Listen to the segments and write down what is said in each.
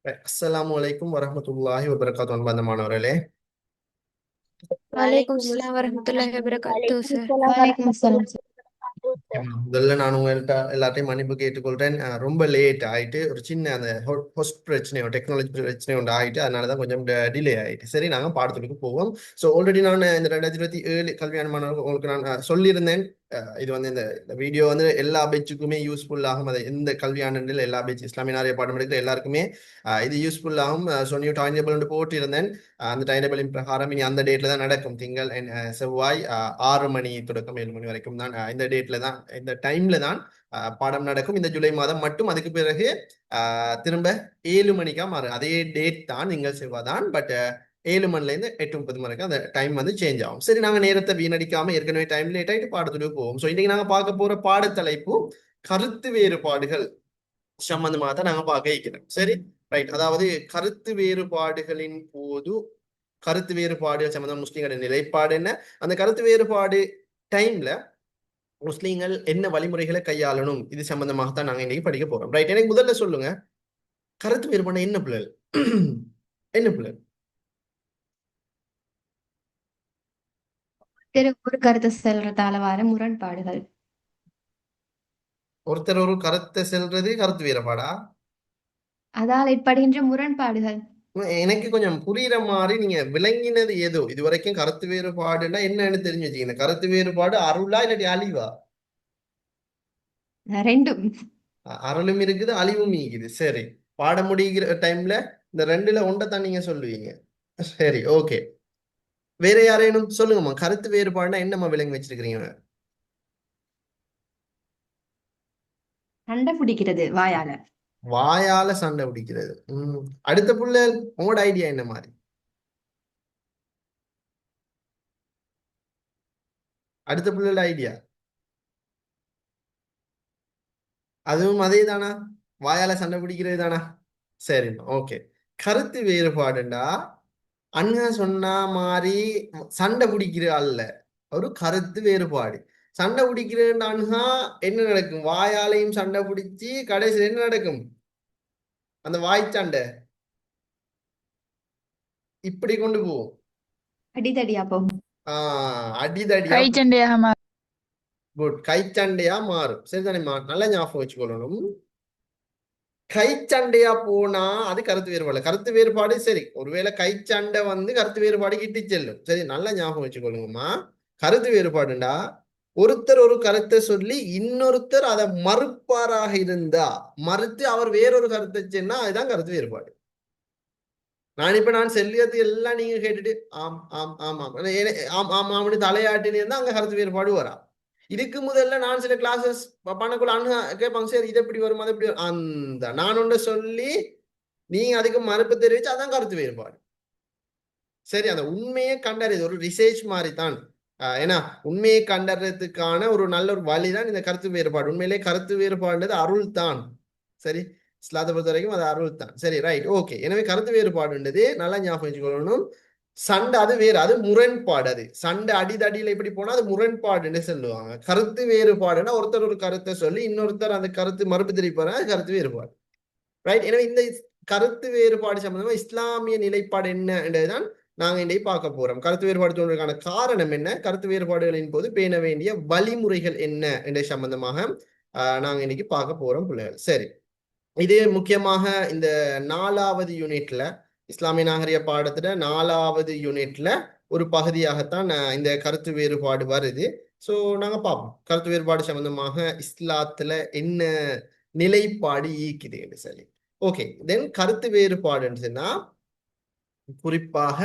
அஸ்ஸலாமு அலைக்கும் வரஹ்மத்துல்லாஹி வபரகாத்து அன்பார்ந்த மாணவர்களே. वालेकुम वालेकुम अस्सलाम वरहमतुल्लाहि वबरकातुहू वालेकुम सर। अस्सलाम वालेकुम अस्सलाम सर। முதல்ல நான் உங்கள்கிட்ட எல்லாத்தையும் மன்னிப்பு கேட்டுக்கொள்றேன். ரொம்ப லேட் ஆயிட்டு ஒரு சின்ன அந்த ஹோஸ்ட் பிரச்சனையோ டெக்னாலஜி பிரச்சனையோ ஒன்று ஆயிட்டு அதனால தான் கொஞ்சம் டிலே ஆயிட்டு. சரி, நாங்கள் பாடத்துக்கு போவோம். ஸோ ஆல்ரெடி நான் இந்த 2027 கல்வியான மாணவர்கள் உங்களுக்கு நான் சொல்லியிருந்தேன். இது வந்து இந்த வீடியோ வந்து எல்லா பேச்சுக்குமே யூஸ்ஃபுல் ஆகும். அது எந்த கல்வியாண்டில் எல்லா பேச்சு இஸ்லாமிய நிறைய பாடம் எடுக்கிற எல்லாருக்குமே இது யூஸ்ஃபுல் ஆகும். ஸோ நியூ டைம் டேபிள் போட்டிருந்தேன். அந்த டைம் டேபிளின் பிரகாரம் இனி அந்த டேட்ல தான் நடக்கும். திங்கள் செவ்வாய் 6 மணி தொடக்கம் 7 மணி வரைக்கும் தான் இந்த டேட்ல தான் இந்த டைம்ல தான் பாடம் நடக்கும். இந்த ஜூலை மாதம் மட்டும். அதுக்கு பிறகு திரும்ப 7 மணிக்கா மாறும். அதே டேட் தான் நீங்கள் செவ்வாய் தான். பட் 7 மணில இருந்து 8:30 வரைக்கும் அந்த டைம் வந்து சேஞ்ச் ஆகும். சரி, நாங்க நேரத்தை வீணடிக்காம ஏற்கனவே டைம் லேட் ஆயிட்டு பாடத்துக்கு போவோம். ஸோ இன்னைக்கு நாங்க பார்க்க போற பாடத்தலைப்பு கருத்து வேறுபாடுகள் சம்பந்தமாக தான் நாங்க பார்க்க இருக்கிறோம். சரி, ரைட். அதாவது கருத்து வேறுபாடுகளின் போது கருத்து வேறுபாடு சம்பந்தம் முஸ்லீம்களின் நிலைப்பாடு என்ன, அந்த கருத்து வேறுபாடு டைம்ல முஸ்லீம்கள் என்ன வழிமுறைகளை கையாளணும், இது சம்பந்தமாகத்தான் நாங்க இன்னைக்கு படிக்க போறோம். ரைட், எனக்கு முதல்ல சொல்லுங்க, கருத்து வேறுபாடு என்ன பிள்ளைகள்? என்ன பிள்ளைகள்? ஒரு கருத்து செல்றதால வர முரண்பாடுகள். ஒருத்தர் ஒரு கருத்தை செல்றது கருத்து வேறுபாடா? அதால் ஏற்படுகின்ற முரண்பாடுகள். எனக்கு கொஞ்சம் புரியுற மாதிரி நீங்க விளங்கினது ஏதோ இது வரைக்கும் கருத்து வேறுபாடுன்னா என்னன்னு தெரிஞ்சு வச்சுக்கீங்க. கருத்து வேறுபாடு அருளா இல்லாட்டி அழிவா? ரெண்டும். அருளும் இருக்குது, அழிவும் இருக்குது. சரி, பாடம் முடிகிற டைம்ல இந்த ரெண்டுல ஒன்றை தான் நீங்க சொல்லுவீங்க. சரி, ஓகே. வேற யாரேனும் சொல்லுங்கம்மா, கருத்து வேறுபாடுனா என்னம்மா விளங்கி வச்சிருக்கிறீங்க? சண்டை பிடிக்கிறது வாயால. வாயால சண்டை பிடிக்கிறது. அடுத்த புள்ள, உங்களோட ஐடியா என்ன மாதிரி? அடுத்த புள்ளோட ஐடியா அதுவும் அதே தானா? வாயால சண்டை பிடிக்கிறது தானா? சரி, ஓகே. கருத்து வேறுபாடுண்டா அண்ணா சொன்ன மாதிரி சண்டை பிடிக்கிற அல்ல, ஒரு கருத்து வேறுபாடு. சண்டை பிடிக்கிறேன்டானுகா என்ன நடக்கும்? வாயாலையும் சண்டை பிடிச்சி கடைசியில் என்ன நடக்கும்? அந்த வாய் சண்டை இப்படி கொண்டு போவோம். அடிதடியா போகும். அடிதடியா. கை சண்டையாக மாறும். குட், கைச்சண்டையா மாறும். சரிதானேம்மா? நல்ல ஞாபகம் வச்சுக்கொள்ளணும். கைச்சண்டையா போனா அது கருத்து வேறுபாடு. கருத்து வேறுபாடு சரி, ஒருவேளை கைச்சண்டை வந்து கருத்து வேறுபாடு கிட்டி செல்லும். சரி, நல்ல ஞாபகம் வச்சுக்கொள்ளுங்கம்மா. கருத்து வேறுபாடுண்டா ஒருத்தர் ஒரு கருத்தை சொல்லி இன்னொருத்தர் அதை மறுப்பாராக இருந்தா, மறுத்து அவர் வேறொரு கருத்தை சொன்னா அதுதான் கருத்து வேறுபாடு. நான் செல்லியது எல்லாம் நீங்க கேட்டுட்டு ஆம் ஆம் ஆம் ஆம் ஆம் ஆம் ஆம்னு தலையாட்டினு இருந்தா அங்க கருத்து வேறுபாடு வரா. இதுக்கு முதல்ல நான் சில கிளாஸஸ் பண்ணக்குள்ள கேட்பாங்க, சரி இது எப்படி வரும் அது எப்படி வரும், அந்த நான் ஒன்றை சொல்லி நீங்க அதுக்கு மறுப்பு தெரிவிச்சு அதான் கருத்து வேறுபாடு. சரி, அந்த உண்மையை கண்டறியது ஒரு ரிசர்ச் மாதிரி தான். ஏன்னா உண்மையை கண்டறியறதுக்கான ஒரு நல்ல ஒரு வழிதான் இந்த கருத்து வேறுபாடு. உண்மையிலே கருத்து வேறுபாடுன்றது அருள் தான். சரி, இஸ்லாத்தை பொறுத்த வரைக்கும் அது அருள் தான். சரி, ரைட், ஓகே. எனவே கருத்து வேறுபாடுன்றது நல்லா ஞாபகம் வச்சுக்கொள்ளணும். சண்டை அது வேறு, அது முரண்பாடு. அது சண்டை அடிதடியில இப்படி போனா அது முரண்பாடுன்னு சொல்லுவாங்க. கருத்து வேறுபாடுன்னா ஒருத்தர் ஒரு கருத்தை சொல்லி இன்னொருத்தர் அந்த கருத்து மறுப்பு தெரிவிப்பாரு, அது கருத்து வேறுபாடு. ரைட், எனவே இந்த கருத்து வேறுபாடு சம்பந்தமா இஸ்லாமிய நிலைப்பாடு என்னன்றதுதான் நாங்க இன்றைக்கு பார்க்க போறோம். கருத்து வேறுபாடு தோன்றதுக்கான காரணம் என்ன, கருத்து வேறுபாடுகளின் போது பேண வேண்டிய வழிமுறைகள் என்ன என்ற சம்பந்தமாக நாங்க இன்னைக்கு பார்க்க போறோம் பிள்ளைகள். சரி, இது முக்கியமாக இந்த 4வது யூனிட்ல, இஸ்லாமிய நாகரிக பாடத்துல 4வது யூனிட்ல ஒரு பகுதியாகத்தான் இந்த கருத்து வேறுபாடு வருது. ஸோ நாங்க பார்ப்போம் கருத்து வேறுபாடு சம்பந்தமாக இஸ்லாத்துல என்ன நிலைப்பாடு ஈக்குதுன்னு சொல்லி. ஓகே, தென் கருத்து வேறுபாடுன்னு சொன்னா குறிப்பாக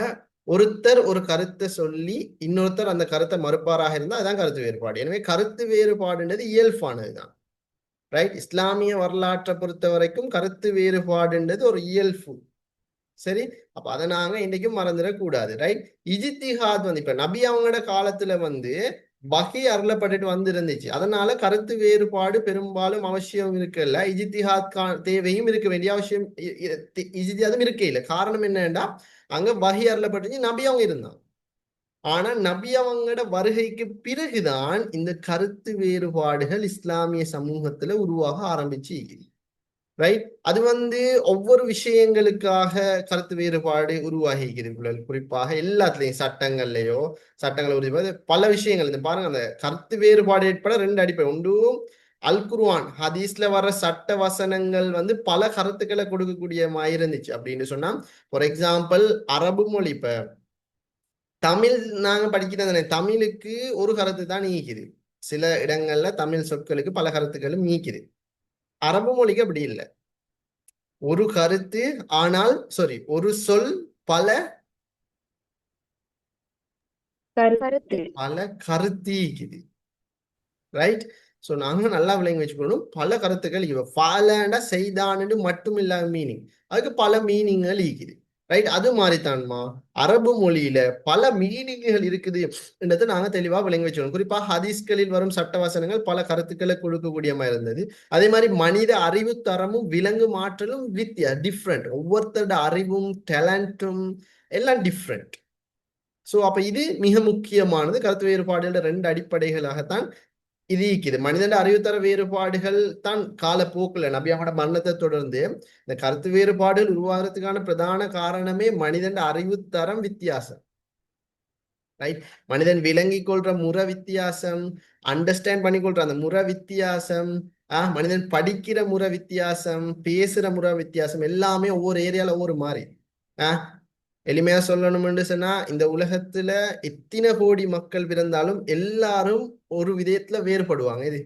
ஒருத்தர் ஒரு கருத்தை சொல்லி இன்னொருத்தர் அந்த கருத்தை மறுப்பாராக இருந்தால் அதான் கருத்து வேறுபாடு. எனவே கருத்து வேறுபாடுன்றது இயல்பானதுதான். ரைட், இஸ்லாமிய வரலாற்றை பொறுத்த வரைக்கும் கருத்து வேறுபாடுன்றது ஒரு இயல்பு. சரி, அப்ப அதை நாங்க இன்னைக்கும் மறந்துடக்கூடாது. ரைட், இஜித்திஹாத் வந்து இப்ப நபி அவங்களோட காலத்துல வந்து வகை அருளப்பட்டுட்டு வந்து இருந்துச்சு. அதனால கருத்து வேறுபாடு பெரும்பாலும் அவசியம் இருக்குல்ல, இஜித்திஹாத் தேவையும் இருக்க வேண்டிய அவசியம் இஜித்திஹாதும் இருக்க இல்லை. காரணம் என்னன்னா அங்க வகை அருளப்பட்டுச்சு, நபி அவங்க இருந்தாங்க. ஆனா நபி அவங்களோட வருகைக்கு பிறகுதான் இந்த கருத்து வேறுபாடுகள் இஸ்லாமிய சமூகத்துல உருவாக ஆரம்பிச்சு. ரைட். அது வந்து ஒவ்வொரு விஷயங்களுக்காக கருத்து வேறுபாடு உருவாகி இருக்குது. குறிப்பாக எல்லாத்துலயும் சட்டங்களை உறுதி பல விஷயங்கள் இந்த பாருங்க, அந்த கருத்து வேறுபாடு ஏற்பட ரெண்டு அடிப்படை ஒன்று. அல் குர்ஆன் ஹதீஸ்ல வர சட்ட வசனங்கள் வந்து பல கருத்துக்களை கொடுக்கக்கூடிய மாதிரி இருந்துச்சு அப்படின்னு சொன்னா, ஃபார் எக்ஸாம்பிள் அரபு மொழி. இப்ப தமிழ் நாங்க படிக்கிறது தமிழுக்கு ஒரு கருத்து தான் நீக்குது. சில இடங்கள்ல தமிழ் சொற்களுக்கு பல கருத்துக்களும் நீக்குது. அரபு மொழிக்கு அப்படி இல்லை. ஒரு கருத்து, ஆனால் ஒரு சொல் பல கருத்து பல கருத்தீக்குது. ரைட். ஸோ நாங்க நல்லா விளங்கி வச்சுக்கணும். பல கருத்துக்கள் இவ ஃபாலண்டா செய்தான்னு மட்டும் இல்லாத மீனிங், அதுக்கு பல மீனிங்கள் ஈக்குது. ரைட். அது மாதிரித்தான்மா அரபு மொழியில பல மீனிங்குகள் இருக்குது என்றதை நாங்க தெளிவா விளங்கி வச்சுக்கணும். குறிப்பா ஹதீஸ்களில் வரும் சட்டவசனங்கள் பல கருத்துக்களை கொடுக்கக்கூடிய மாதிரி இருந்தது. அதே மாதிரி மனித அறிவு தரமும் விலங்கு மாற்றலும் டிஃப்ரெண்ட். ஒவ்வொருத்தரோட அறிவும் டேலண்ட்டும் எல்லாம் டிஃப்ரெண்ட். ஸோ அப்ப இது மிக முக்கியமானது. கருத்து வேறுபாடுகள ரெண்டு அடிப்படைகளாகத்தான் இது இருக்குது. மனிதன் அறிவுத்தர வேறுபாடுகள் தான் காலப்போக்குல நபியாவோட மரணத்தை தொடர்ந்து இந்த கருத்து வேறுபாடுகள் உருவாகிறதுக்கான பிரதான காரணமே மனிதன் அறிவுத்தரம் வித்தியாசம். ரைட். மனிதன் விளங்கி கொள்ற முறை வித்தியாசம், அண்டர்ஸ்டாண்ட் பண்ணிக்கொள்ற அந்த முறை வித்தியாசம், மனிதன் படிக்கிற முறை வித்தியாசம், பேசுற முறை வித்தியாசம், எல்லாமே ஒவ்வொரு ஏரியால ஒவ்வொரு மாதிரி. எளிமையா சொல்லணும்னு சொன்னா, இந்த உலகத்துல எத்தனை கோடி மக்கள் பிறந்தாலும் எல்லாரும் ஒரு விதத்துல வேறுபடுவாங்க. இது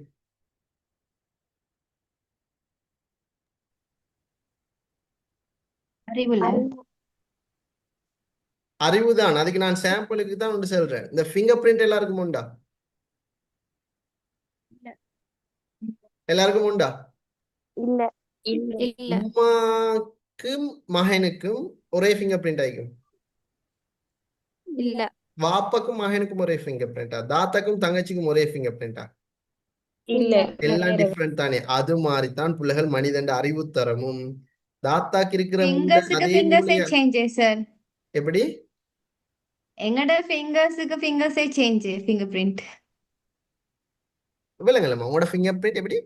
அறிவுல அறிவுதான். அதுக்கு நான் சாம்பிளுக்கு தான் ஒன்று சொல்றேன். இந்த ஃபிங்கர் பிரிண்ட் எல்லாருக்கும் உண்டா? எல்லாருக்கும் உண்டா? இல்ல இல்ல உமாக்கும் மகனுக்கும் ஒரே ஃபிங்கர் பிரிண்ட் ஆயிக்கும். இல்ல வாப்பாக்கும் மகனுக்கும் ஒரே ஃபிங்கர் பிரிண்டா? தாத்தாக்கும் தங்கச்சிக்கும் ஒரே ஃபிங்கர் பிரிண்டா? இல்ல எல்லாம் டிஃப்ரெண்ட் தானே. அது மாதிரிதான் பிள்ளைகள் மனிதன் அறிவுத்தரமும் தாத்தாக்கு இருக்கிற ஃபிங்கர்ஸுக்கு அதே ஃபிங்கர்ஸே மூளைய சேஞ்ச் சார். எப்படி எங்கட ஃபிங்கர்ஸுக்கு ஃபிங்கர்ஸே சேஞ்ச் ஃபிங்கர் பிரிண்ட். விலங்கலம்மா உங்களோட ஃபிங்கர் பிரிண்ட் எப்படி?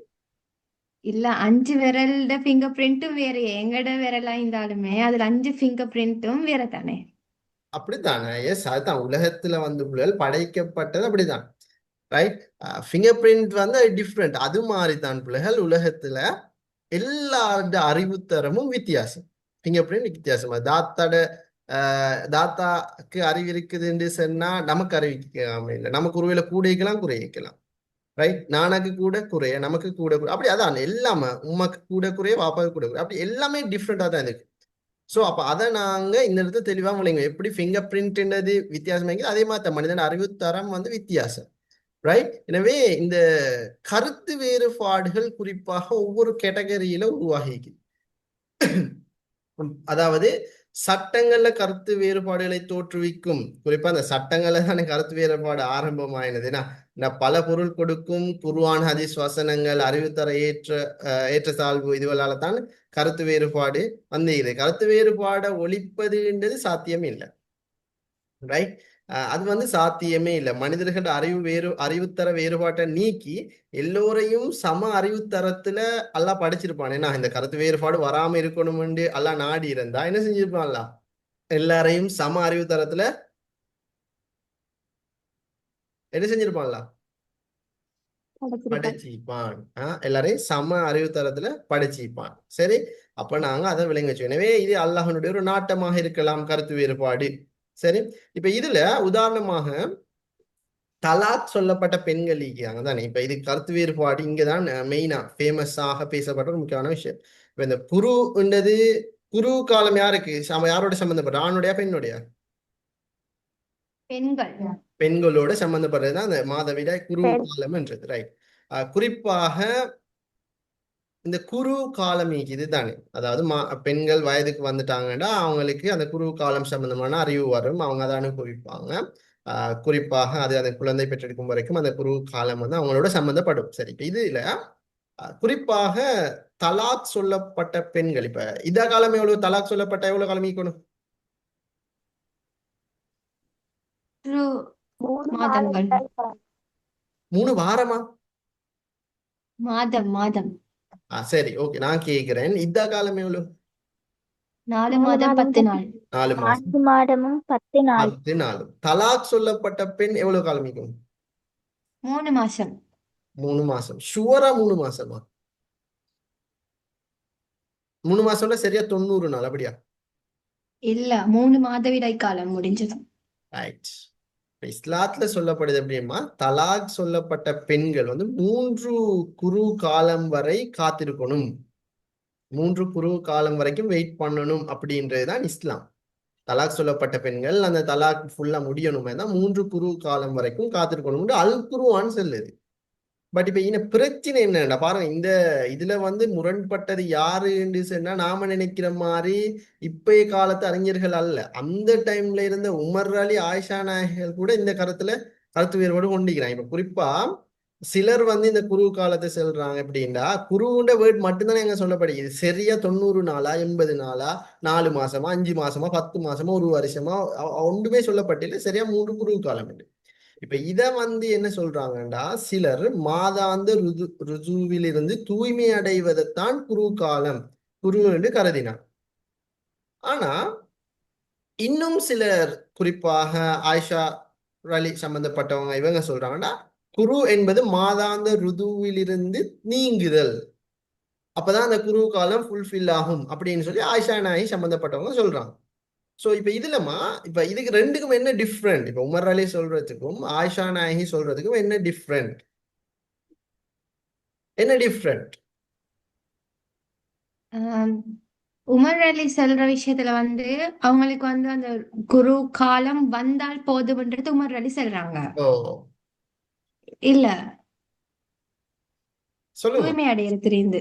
இல்ல 5 விரல்ட ஃபிங்கர் பிரிண்ட்டும் வேற. எங்கட விரலா இருந்தாலுமே அதுல 5 ஃபிங்கர் பிரிண்ட்டும் வேற தானே. அப்படித்தானே? எஸ், அதுதான் உலகத்துல வந்து பிள்ளைகள் படைக்கப்பட்டது அப்படிதான். ரைட். ஃபிங்கர் பிரிண்ட் வந்து டிஃப்ரெண்ட். அது மாதிரி தான் பிள்ளைகள் உலகத்துல எல்லாரோட அறிவுத்தரமும் வித்தியாசம். ஃபிங்கர் பிரிண்ட் வித்தியாசமா தாத்தாக்கு அறிவு இருக்குதுன்னு சொன்னா நமக்கு அறிவிக்காம இல்லை. நமக்கு ஒருவேளை கூட வைக்கலாம் குறைக்கலாம். ரைட். நானக்கு கூட குறைய நமக்கு கூட அப்படி அதான் எல்லாமே. உமாக்கு கூட குறைய வாப்பாக்கு கூட குறைய அப்படி எல்லாமே டிஃப்ரெண்டா தான் இருக்கு. ஸோ அப்ப அதை நாங்க இந்த இடத்துல தெளிவா விளைங்க. எப்படி ஃபிங்கர் பிரிண்ட்ன்றது வித்தியாசம், அதே மாதிரி மனிதன் அறிவுத்தரம் வந்து வித்தியாசம். ரைட். எனவே இந்த கருத்து வேறுபாடுகள் குறிப்பாக ஒவ்வொரு கேட்டகரியில உருவாகி, அதாவது சட்டங்கள்ல கருத்து வேறுபாடுகளை தோற்றுவிக்கும். குறிப்பா அந்த சட்டங்கள்ல தான் கருத்து வேறுபாடு ஆரம்பமாயினதுன்னா, இந்த பல பொருள் கொடுக்கும் குர்ஆன் ஹதீஸ் வசனங்கள் அறிவுத்தர ஏற்றத்தாழ்வு இதுவளால தான் கருத்து வேறுபாடு வந்து இது. கருத்து வேறுபாடை ஒழிப்பதுன்றது சாத்தியம் இல்லை. ரைட். அது வந்து சாத்தியமே இல்லை. மனிதர்கள் அறிவுத்தர வேறுபாட்டை நீக்கி எல்லோரையும் சம அறிவுத்தரத்துல எல்லாம் படிச்சிருப்பான். ஏன்னா இந்த கருத்து வேறுபாடு வராம இருக்கணும்னு எல்லாம் நாடி இருந்தா என்ன செஞ்சிருப்பான்ல, எல்லாரையும் சம அறிவுத்தரத்துல என்ன செஞ்சிருப்பான்ல, படைச்சிப்பான். எல்லாரையும் சம அறிவுத்தரத்துல படைச்சிப்பான். சரி. அப்ப நாங்க அதை விளங்க வச்சோம். எனவே இது அல்லாஹனுடைய ஒரு நாட்டமாக இருக்கலாம் கருத்து வேறுபாடு. சரி. இப்ப இதுல உதாரணமாக தலாக் சொல்லப்பட்ட பெண்கள் இருக்காங்க தானே. இப்ப இது கருத்து வேறுபாடு இங்கதான் மெயினா ஃபேமஸாக பேசப்பட்ட ஒரு முக்கியமான விஷயம். இப்ப இந்த குருன்றது குரு காலம் யாருக்கு யாரோட சம்பந்தப்பட்ட, ஆணுடைய பெண்ணுடைய? பெண்களோட சம்பந்தப்படுறதுதான் அந்த மாதவிடாய் குரு காலம் என்றது. ரைட். குறிப்பாக இந்த குரு காலம் இதுதானே. அதாவது பெண்கள் வயதுக்கு வந்துட்டாங்கன்னா அவங்களுக்கு அந்த குரு காலம் சம்பந்தமான அறிவு வரும். அவங்க அதை அனுபவிப்பாங்க. குறிப்பாக அது அந்த குழந்தை பெற்றெடுக்கும் வரைக்கும் அந்த குரு காலம் வந்து அவங்களோட சம்பந்தப்படும். சரி. இப்ப இதுல குறிப்பாக தலாக் சொல்லப்பட்ட பெண்கள், இப்ப இந்த காலம் எவ்வளவு, தலாக் சொல்லப்பட்ட எவ்வளவு காலம் ஈக்கணும்? 3 வாரமா? மாதம் சரி, ஓகே, நான் கேக்குறேன். இதா காலம் எவ்வளவு? 4 4 மாதம் மாதம் 10 நாள். 4 மாசம் 4 மாதமும் 10 நாள் 10 நாள். தலாக் சொல்லப்பட்ட பெண் எவ்வளவு காலம் இருக்கும்? 3 மாசம். 3 மாசம். ஷுவரா 3 மாசமா? 3 மாசம்னா சரியா 90 நாள் அப்படியா? இல்ல 3 மாதவிடாய் காலம் முடிஞ்சது. ரைட். இஸ்லாத்துல சொல்லப்படுது எப்படின்னா, தலாக் சொல்லப்பட்ட பெண்கள் வந்து 3 குரு காலம் வரை காத்திருக்கணும். 3 குரு காலம் வரைக்கும் வெயிட் பண்ணணும் அப்படின்றதுதான் இஸ்லாம். தலாக் சொல்லப்பட்ட பெண்கள் அந்த தலாக் ஃபுல்லா முடியணுமே தான் 3 குரு காலம் வரைக்கும் காத்திருக்கணும் அல் குருவான்னு சொல்லுது. பட் இப்ப இந்த பிரச்சனை என்னன்னா பாருங்க, இந்த இதுல வந்து முரண்பட்டது யாருன்னு சொன்னா நாம நினைக்கிற மாதிரி இப்பய காலத்து அறிஞர்கள் அல்ல. அந்த டைம்ல இருந்த உமர் அலி, ஆயிஷா நாயகர்கள் கூட இந்த கருத்து வேறுபாடு கொண்டிருக்கிறாங்க. இப்ப குறிப்பா சிலர் வந்து இந்த குரு காலத்தை சொல்றாங்க. எப்படின்னா குருவுண்ட வேர்ட் மட்டும்தானே எங்க சொல்லப்படுகிறது. சரியா 90 நாளா, 80 நாளா, 4 மாசமா, 5 மாசமா, 10 மாசமா, 1 வருஷமா ஒன்றுமே சொல்லப்பட்டில்லை. சரியா 3 குரு காலம். இப்ப இத வந்து என்ன சொல்றாங்கன்னா, சிலர் மாதாந்த ருஜுவிலிருந்து தூய்மை அடைவதைத்தான் குரு காலம், குரு என்று கருதினார். ஆனா இன்னும் சிலர், குறிப்பாக ஆயிஷா அலி சம்பந்தப்பட்டவங்க, இவங்க சொல்றாங்கன்னா குரு என்பது மாதாந்த ருதுவிலிருந்து நீங்குதல், அப்பதான் அந்த குரு காலம் ஃபுல்ஃபில் ஆகும் அப்படின்னு சொல்லி ஆயிஷா நாயகி சம்பந்தப்பட்டவங்க சொல்றாங்க. சோ இப்ப இதுலமா, இப்ப இதுக்கு ரெண்டுக்கும் என்ன டிஃப்ரெண்ட்? இப்ப உமர் அலி சொல்றதுக்கும் ஆயிஷா நாயகி சொல்றதுக்கும் என்ன டிஃப்ரெண்ட்? என்ன டிஃப்ரெண்ட்? ஆம், உமர் அலி சொல்ற விஷயத்துல வந்து அவங்களுக்கு வந்து அந்த குரு காலம் வந்தால் போதும்ன்றது உமர் அலி சொல்றாங்க. ஓ, இல்ல, சொல்லுங்க. தூய்மை அடையிறது தெரியுது.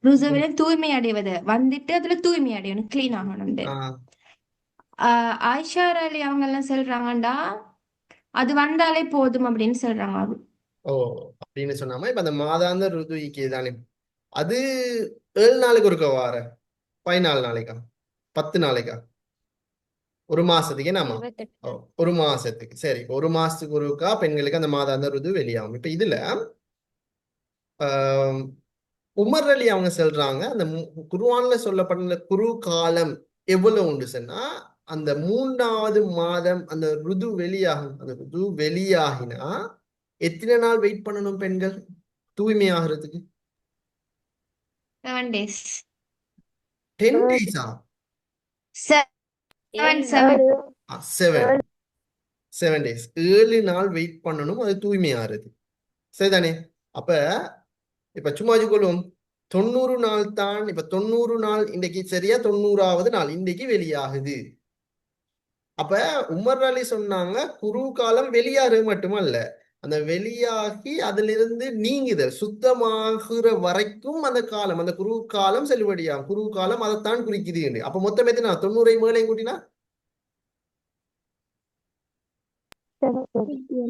ருசுவில தூய்மை அடைவது வந்துட்டு அதுல தூய்மை அடையணும், கிளீன் ஆகணும். ஆ, ஆயிஷா அலி அவங்க எல்லாம் சொல்றாங்கடா அது வந்தாலே போதும் அப்படின்னு சொல்றாங்க. ஓ, அப்படின்னு சொன்னாம இப்ப அந்த மாதாந்த ருதுக்கு தானே அது 7 நாளுக்கு ஒருக்க வார 14 நாளைக்கா, 10 நாளைக்கா, ஒரு மாசத்துக்கு என்னமா? ஓ, 28 ஒரு மாசத்துக்கு. சரி, இப்ப ஒரு மாசத்துக்கு ஒருக்கா பெண்களுக்கு அந்த மாதாந்த ருது வெளியாகும். இப்ப இதுல ஆஹ், உமர் அலி அவங்க சொல்றாங்க, அந்த குர்ஆன்ல சொல்லப்பட்ட குரு காலம் எவ்வளவு உண்டு சொன்னா, அந்த 3வது மாதம் அந்த ருது வெளியாகும். அந்த ருது வெளியாகினா எத்தனை நாள் வெயிட் பண்ணணும் பெண்கள் தூய்மை ஆகிறதுக்கு? 7 days. 10 7 டேஸா? 7 7. 7 7 டேஸ், 7 நாள் வெயிட் பண்ணணும் அது தூய்மை ஆறுது. சரிதானே? அப்ப இப்ப சும்மா வச்சுக்கொள்வோம், 90 நாள் தான். இப்ப 90 நாள் இன்றைக்கு சரியா 90வது நாள் இன்றைக்கு வெளியாகுது. அப்ப உமர் அலி சொன்னாங்க குரு காலம் வெளியாறு மட்டுமல்ல, அந்த வெளியாகி அதிலிருந்து நீங்குதல் சுத்தமாகுற வரைக்கும் அந்த காலம், அந்த குரு காலம் செல்லுபடியாகும். குரு காலம் அதைத்தான் குறிக்குது. அப்ப மொத்தம் எத்தனை 90 மேலையும் கூட்டினா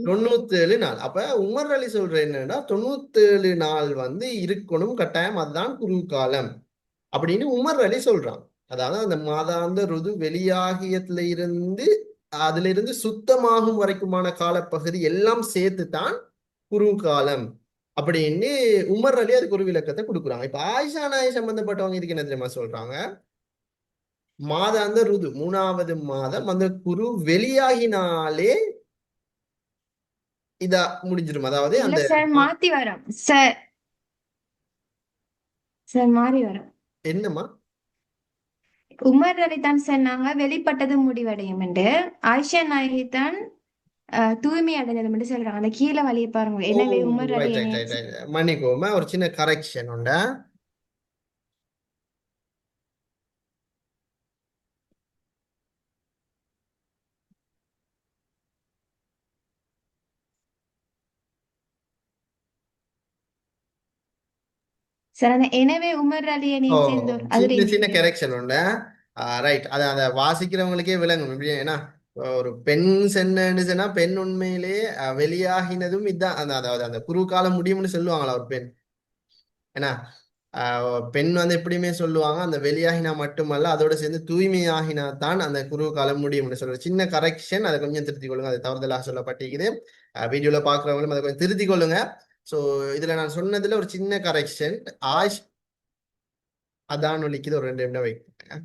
97 நாள். அப்ப உமர் அலி சொல்ற என்னன்னா 97 நாள் வந்து இருக்கணும் கட்டாயம், அதுதான் குரு காலம் அப்படின்னு உமர் அலி சொல்றாங்க. அதாவது அந்த மாதாந்த ருது வெளியாகியத்துல இருந்து அதுல இருந்து சுத்தமாகும் வரைக்குமான காலப்பகுதி எல்லாம் சேர்த்து தான் குரு காலம் அப்படின்னு உமர் அலி அதுக்கு ஒரு விளக்கத்தை கொடுக்குறாங்க. இப்ப ஆயிஷா நாய் சம்பந்தப்பட்டவங்க இதுக்கு என்ன தெரியுமா சொல்றாங்க? மாதாந்த ருது 3வது மாதம் அந்த குரு வெளியாகினாலே இதா முடிஞ்சிடும். அதாவது இல்ல அந்த சார், மாத்தி வரும் சார். சார் மாறி வரும். என்னமா? உமர் அலி தான் சொன்னாங்க வெளிப்பட்டது முடிவடையும் என்று. ஆயிஷா நாயகி தான் தூய்மை அடைந்தது என்று சொல்றாங்க. அந்த கீழே வழியை பாருங்க. ஓ, எனவே உமர் அலி ரைட் ரைட் ரைட் ரைட், மன்னிக்கோமா, ஒரு சின்ன கரெக்ஷன் உண்டா? சார் அந்த எனவே உமர் அலியை ஓ, சேர்ந்தோர் அதுல சின்ன சின்ன கரெக்ஷன் உண்டு. ரைட், அதை அதை வாசிக்கிறவங்களுக்கே விளங்கும் இப்படி. ஏன்னா ஒரு பெண் சென்னு சொன்னா பெண் உண்மையிலே வெளியாகினதும் இதான் அந்த அதாவது அந்த குரு காலம் முடியும்னு சொல்லுவாங்களா ஒரு பெண்? ஏன்னா பெண் வந்து எப்படியுமே சொல்லுவாங்க அந்த வெளியாகினா மட்டுமல்ல அதோட சேர்ந்து தூய்மையாகினா தான் அந்த குரு காலம் முடியும்னு சொல்ற சின்ன கரெக்ஷன். அதை கொஞ்சம் திருத்திக் கொள்ளுங்க, அது தவறுதலாக சொல்லப்பட்டிருக்குது. வீடியோல பாக்குறவங்களும் அதை கொஞ்சம் திருத்திக் கொள்ளுங்க. ஸோ இதுல நான் சொன்னதுல ஒரு சின்ன கரெக்ஷன். ஆஷ் அதான் ஒலிக்குது, ஒரு 2 நிமிடம் வைக்கிறேன்.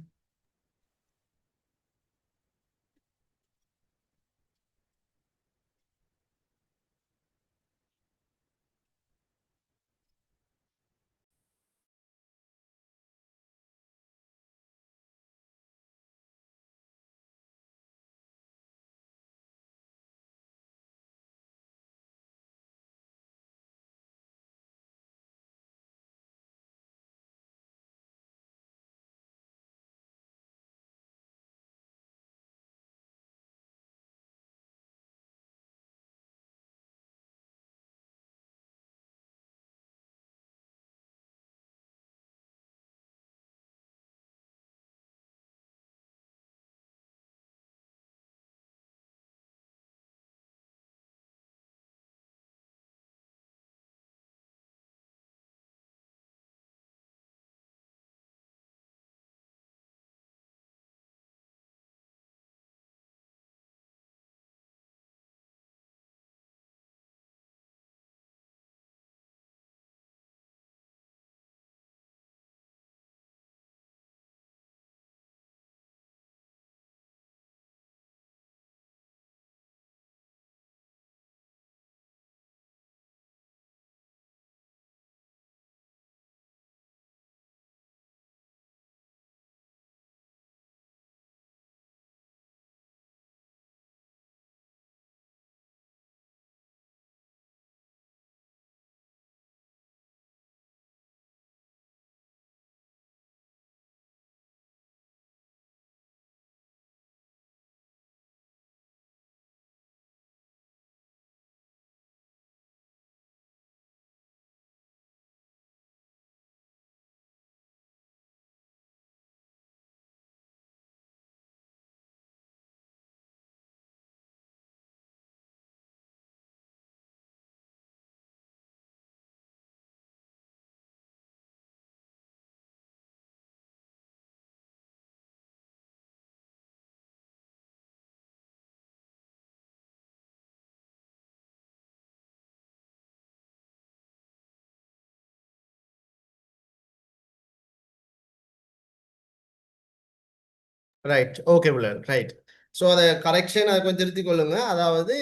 ரைட், ஓகே புலர், ரைட். ஸோ அதை கரெக்ஷன் அதை கொஞ்சம் திருத்திக் கொள்ளுங்க. அதாவது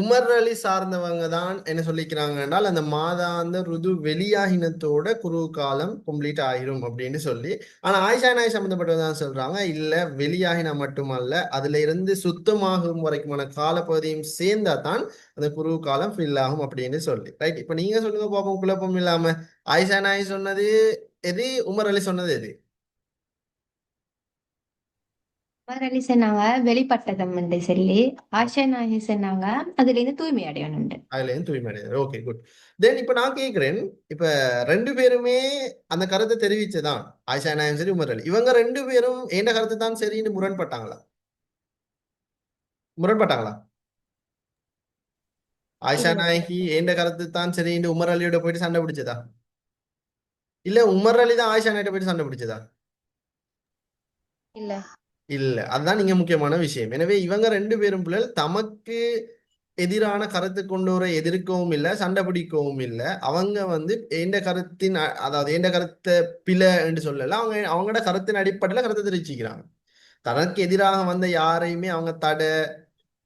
உமர் அலி சார்ந்தவங்க தான் என்ன சொல்லிக்கிறாங்க என்றால், அந்த மாதாந்த ருது வெளியாகினத்தோட குரு காலம் கம்ப்ளீட் ஆகிரும் அப்படின்னு சொல்லி. ஆனா ஆயிஷா நாய் சம்மந்தப்பட்டதான் சொல்றாங்க, இல்ல வெளியாகினா மட்டுமல்ல, அதுல இருந்து சுத்தமாகும் வரைக்குமான காலப்பகுதியும் சேர்ந்தா தான் அந்த குரு காலம் ஃபில் ஆகும் அப்படின்னு சொல்லி. ரைட், இப்ப நீங்க சொல்லுங்க பாப்போம், குழப்பம் இல்லாம. ஆயிஷா நாய் சொன்னது எது, உமர் அலி சொன்னது எது? உமர் அலி சொன்னாங்க வெளிப்பட்டதம் என்று சொல்லி, ஆயிஷா நாயகி சொன்னாங்க அதுல இருந்து தூய்மை அடையணும். அதுல இருந்து தூய்மை அடைதல். Okay, good. தென் இப்ப நான் கேக்குறேன், இப்ப 2 பேருமே அந்த கருத்தை தெரிவிச்சதான், ஆயிஷா நாயம் சரி உமர் அலி, இவங்க 2 பேரும் என்ன கருத்து தான் சரின்னு முரண்பட்டாங்களா? முரண்பட்டாங்களா? ஆயிஷா இல்ல நாயகி எந்த கருத்து தான் சரின்னு உமர் அலியோட போயிட்டு சண்டை பிடிச்சதா? இல்ல உமர் அலி தான் ஆயிஷா நாயிட்ட போயிட்டு சண்டை பிடிச்சதா? இல்ல இல்ல, அதுதான் நீங்க முக்கியமான விஷயம். எனவே இவங்க 2 பேரும் பிள்ளைகள் தமக்கு எதிரான கருத்து கொண்டோரை எதிர்க்கவும் இல்லை, சண்டை பிடிக்கவும் இல்லை. அவங்க வந்து எந்த கருத்தின் அதாவது எந்த கருத்தை பிழை என்று சொல்லல, அவங்க அவங்களோட கருத்தின் அடிப்படையில கருத்தை தெரிவிச்சுக்கிறாங்க. தனக்கு எதிராக வந்த யாரையுமே அவங்க தடை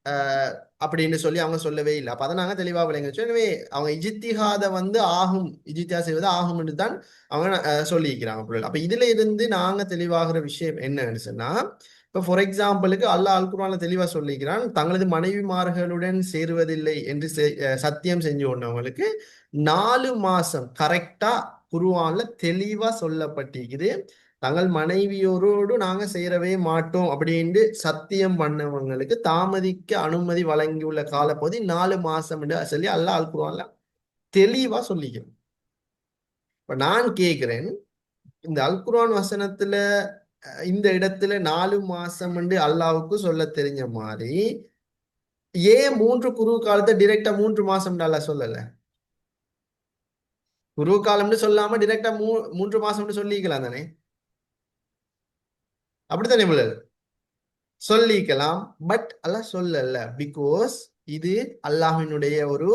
அஹ், அப்படின்னு சொல்லி அவங்க சொல்லவே இல்லை. அப்ப அதை நாங்க தெளிவாக விளங்கிச்சோம். எனவே அவங்க இஜித்திஹாத வந்து ஆகும், இஜித்தியா செய்வது ஆகும் என்று தான் அவங்க சொல்லியிருக்கிறாங்க பிள்ளைகள். அப்ப இதுல இருந்து நாங்க தெளிவாகிற விஷயம் என்னன்னு சொன்னா, இப்ப ஃபார் எக்ஸாம்பிளுக்கு அல்லாஹ் அல் குர்ஆன்ல தெளிவா சொல்லிக்கிறான், தங்களது மனைவிமார்களுடன் சேருவதில்லை என்று சத்தியம் செஞ்சு கொண்டவங்களுக்கு 4 மாசம் கரெக்டா குர்ஆன்ல தெளிவா சொல்லப்பட்டிருக்குது. தங்கள் மனைவியோரோடு நாங்க சேரவே மாட்டோம் அப்படின்னு சத்தியம் பண்ணவங்களுக்கு தாமதிக்க அனுமதி வழங்கியுள்ள காலப்பகுதி 4 மாசம் என்று சொல்லி அல்லாஹ் அல் குர்ஆன்ல தெளிவா சொல்லிக்கிறோம். இப்ப நான் கேட்கிறேன், இந்த அல் குர்ஆன் வசனத்துல இந்த இடத்துல 4 மாசம் என்று அல்லாவுக்கு சொல்ல தெரிஞ்ச மாதிரி, ஏன் 3 குரு காலத்தை டிரெக்டா 3 மாசம் அல்லாஹ் சொல்லல? குரு காலம்னு சொல்லாம டிரெக்டா 3 மாசம்னு சொல்லிக்கலாம் தானே? அப்படித்தானே புள்ளல்? சொல்லிக்கலாம். பட் அல்லாஹ் சொல்லல. பிகாஸ் இது அல்லாஹ்வினுடைய ஒரு